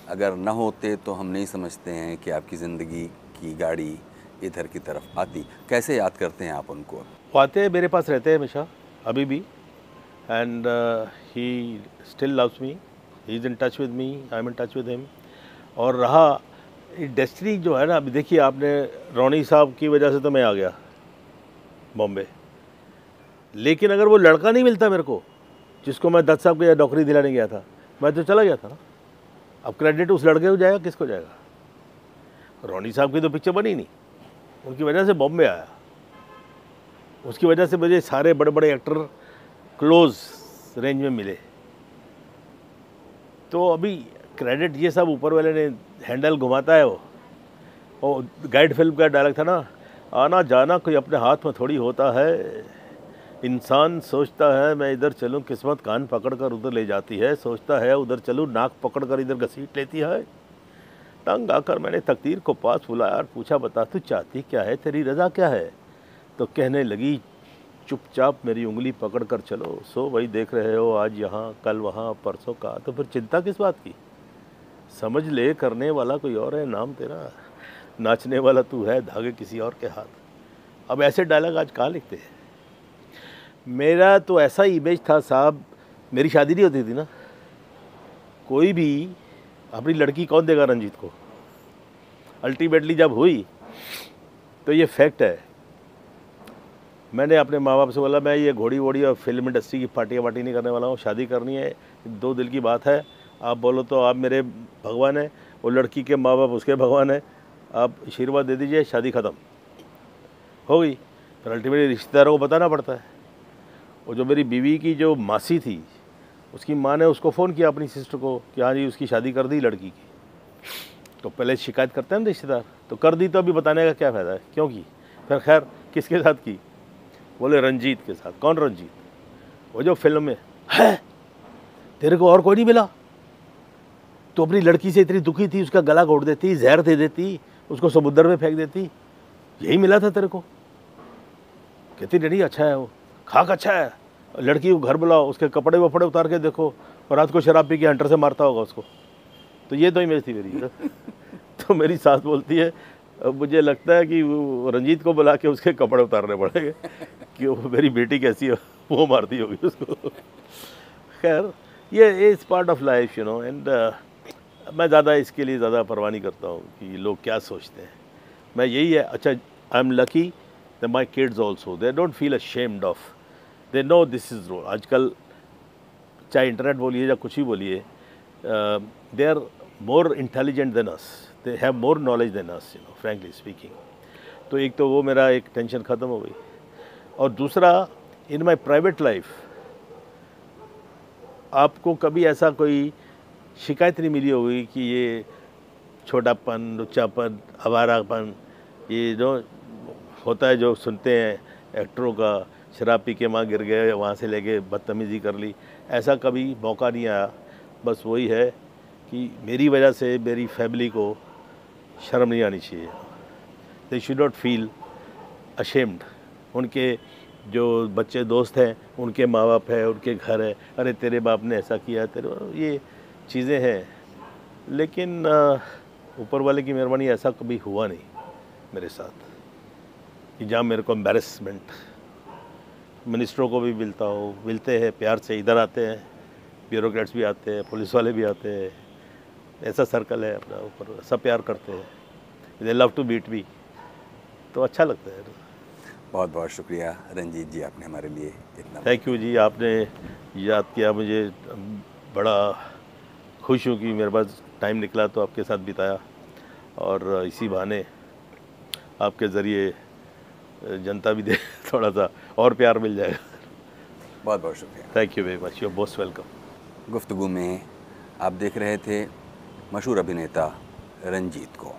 अगर न होते तो हम नहीं समझते हैं कि आपकी ज़िंदगी की गाड़ी इधर की तरफ आती, कैसे याद करते हैं आप उनको? वो आते हैं, मेरे पास रहते हैं हमेशा, अभी भी, and he still loves me, he is in touch with me, I am in touch with him. और रहा डेस्टिनी जो है ना, अभी देखिए आपने, रॉनी साहब की वजह से तो मैं आ गया बॉम्बे, लेकिन अगर वो लड़का नहीं मिलता मेरे को जिसको मैं दत्त साहब को नौकरी दिलाने गया था, मैं तो चला गया था ना। अब क्रेडिट उस लड़के को जाएगा, किसको जाएगा? रॉनी साहब की तो पिक्चर बनी नहीं, उनकी वजह से बॉम्बे आया, उसकी वजह से मुझे सारे बड़े बड़े एक्टर क्लोज रेंज में मिले। तो अभी क्रेडिट ये सब ऊपर वाले ने हैंडल घुमाता है। वो गाइड फिल्म का डायलॉग था ना, आना जाना कोई अपने हाथ में थोड़ी होता है, इंसान सोचता है मैं इधर चलूं, किस्मत कान पकड़ कर उधर ले जाती है, सोचता है उधर चलूं, नाक पकड़ कर इधर घसीट लेती है। तंग आकर मैंने तकदीर को पास बुलाया और पूछा, बता तू चाहती क्या है, तेरी रज़ा क्या है? तो कहने लगी, चुपचाप मेरी उंगली पकड़ कर चलो, सो वही देख रहे हो, आज यहाँ कल वहाँ परसों का, तो फिर चिंता किस बात की? समझ ले करने वाला कोई और है, नाम तेरा नाचने वाला तू है, धागे किसी और के हाथ। अब ऐसे डायलॉग आज कहाँ लिखते हैं? मेरा तो ऐसा इमेज था साहब, मेरी शादी नहीं होती थी ना, कोई भी अपनी लड़की कौन देगा रंजीत को? अल्टीमेटली जब हुई तो ये फैक्ट है, मैंने अपने माँ बाप से बोला मैं ये घोड़ी वोड़ी और फिल्म इंडस्ट्री की पार्टियाँ वार्टी नहीं करने वाला हूँ, शादी करनी है, दो दिल की बात है, आप बोलो तो आप मेरे भगवान हैं, वो लड़की के माँ बाप उसके भगवान हैं, आप आशीर्वाद दे दीजिए, शादी ख़त्म हो गई। पर अल्टीमेटली रिश्तेदारों को बताना पड़ता है। और जो मेरी बीवी की जो मासी थी, उसकी माँ ने उसको फ़ोन किया अपनी सिस्टर को कि हाँ जी उसकी शादी कर दी लड़की की। तो पहले शिकायत करते हैं ना रिश्तेदार, तो कर दी तो अभी बताने का क्या फ़ायदा है, क्यों की? फिर खैर किसके साथ की? बोले रंजीत के साथ। कौन रंजीत? वो जो फिल्म में है, तेरे को और कोई नहीं मिला? तो अपनी लड़की से इतनी दुखी थी, उसका गला घोट देती, जहर दे देती, उसको समुद्र में फेंक देती, यही मिला था तेरे को? कहती नहीं अच्छा है, वो खाक अच्छा है, लड़की को घर बुलाओ, उसके कपड़े वपड़े उतार के देखो, और रात को शराब पी के हंटर से मारता होगा उसको। तो ये तो इमेज थी मेरी। तो मेरी सास बोलती है, मुझे लगता है कि वो रंजीत को बुला के उसके कपड़े उतारने पड़ेंगे कि वो मेरी बेटी कैसी है, वो मारती होगी उसको। खैर ये is part of life you know, and मैं ज़्यादा इसके लिए ज़्यादा परवाह नहीं करता हूँ कि लोग क्या सोचते हैं। मैं यही है, अच्छा I am lucky that my kids also they don't feel ashamed of, they know this is role. आजकल चाहे इंटरनेट बोलिए या कुछ ही बोलिए, they are more intelligent than us, they have more knowledge than us you know, frankly speaking. तो एक तो वो मेरा एक टेंशन ख़त्म हो गई, और दूसरा इन माई प्राइवेट लाइफ आपको कभी ऐसा कोई शिकायत नहीं मिली होगी कि ये छोटापन, लुच्चापन, आवारापन, ये जो होता है जो सुनते हैं एक्टरों का, शराब पी के वहाँ गिर गए, वहाँ से लेके बदतमीज़ी कर ली, ऐसा कभी मौका नहीं आया। बस वही है कि मेरी वजह से मेरी फैमिली को शर्म नहीं आनी चाहिए। They should not feel ashamed. उनके जो बच्चे दोस्त हैं, उनके माँ बाप है, उनके घर है, अरे तेरे बाप ने ऐसा किया, तेरे, ये चीज़ें हैं। लेकिन ऊपर वाले की मेहरबानी ऐसा कभी हुआ नहीं मेरे साथ कि जहाँ मेरे को एम्बैरेसमेंट। मिनिस्टरों को भी मिलते हैं प्यार से, इधर आते हैं, ब्यूरोक्रेट्स भी आते हैं, पुलिस वाले भी आते हैं, ऐसा सर्कल है अपना, ऊपर सब प्यार करते हैं, they love to meet me, तो अच्छा लगता है। बहुत बहुत शुक्रिया रंजीत जी, आपने हमारे लिए इतना। थैंक यू जी, आपने याद किया मुझे, बड़ा खुश हूँ कि मेरे पास टाइम निकला तो आपके साथ बिताया, और इसी बहाने आपके ज़रिए जनता भी दे थोड़ा सा और प्यार मिल जाएगा। बहुत बहुत शुक्रिया। Thank you very much, you are most welcome. गुफ्तगू में आप देख रहे थे मशहूर अभिनेता रंजीत को।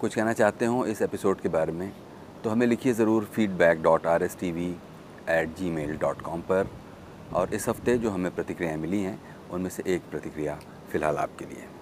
कुछ कहना चाहते हो इस एपिसोड के बारे में तो हमें लिखिए ज़रूर feedback.rstv@gmail.com पर। और इस हफ्ते जो हमें प्रतिक्रियाएं मिली हैं उनमें से एक प्रतिक्रिया फिलहाल आपके लिए।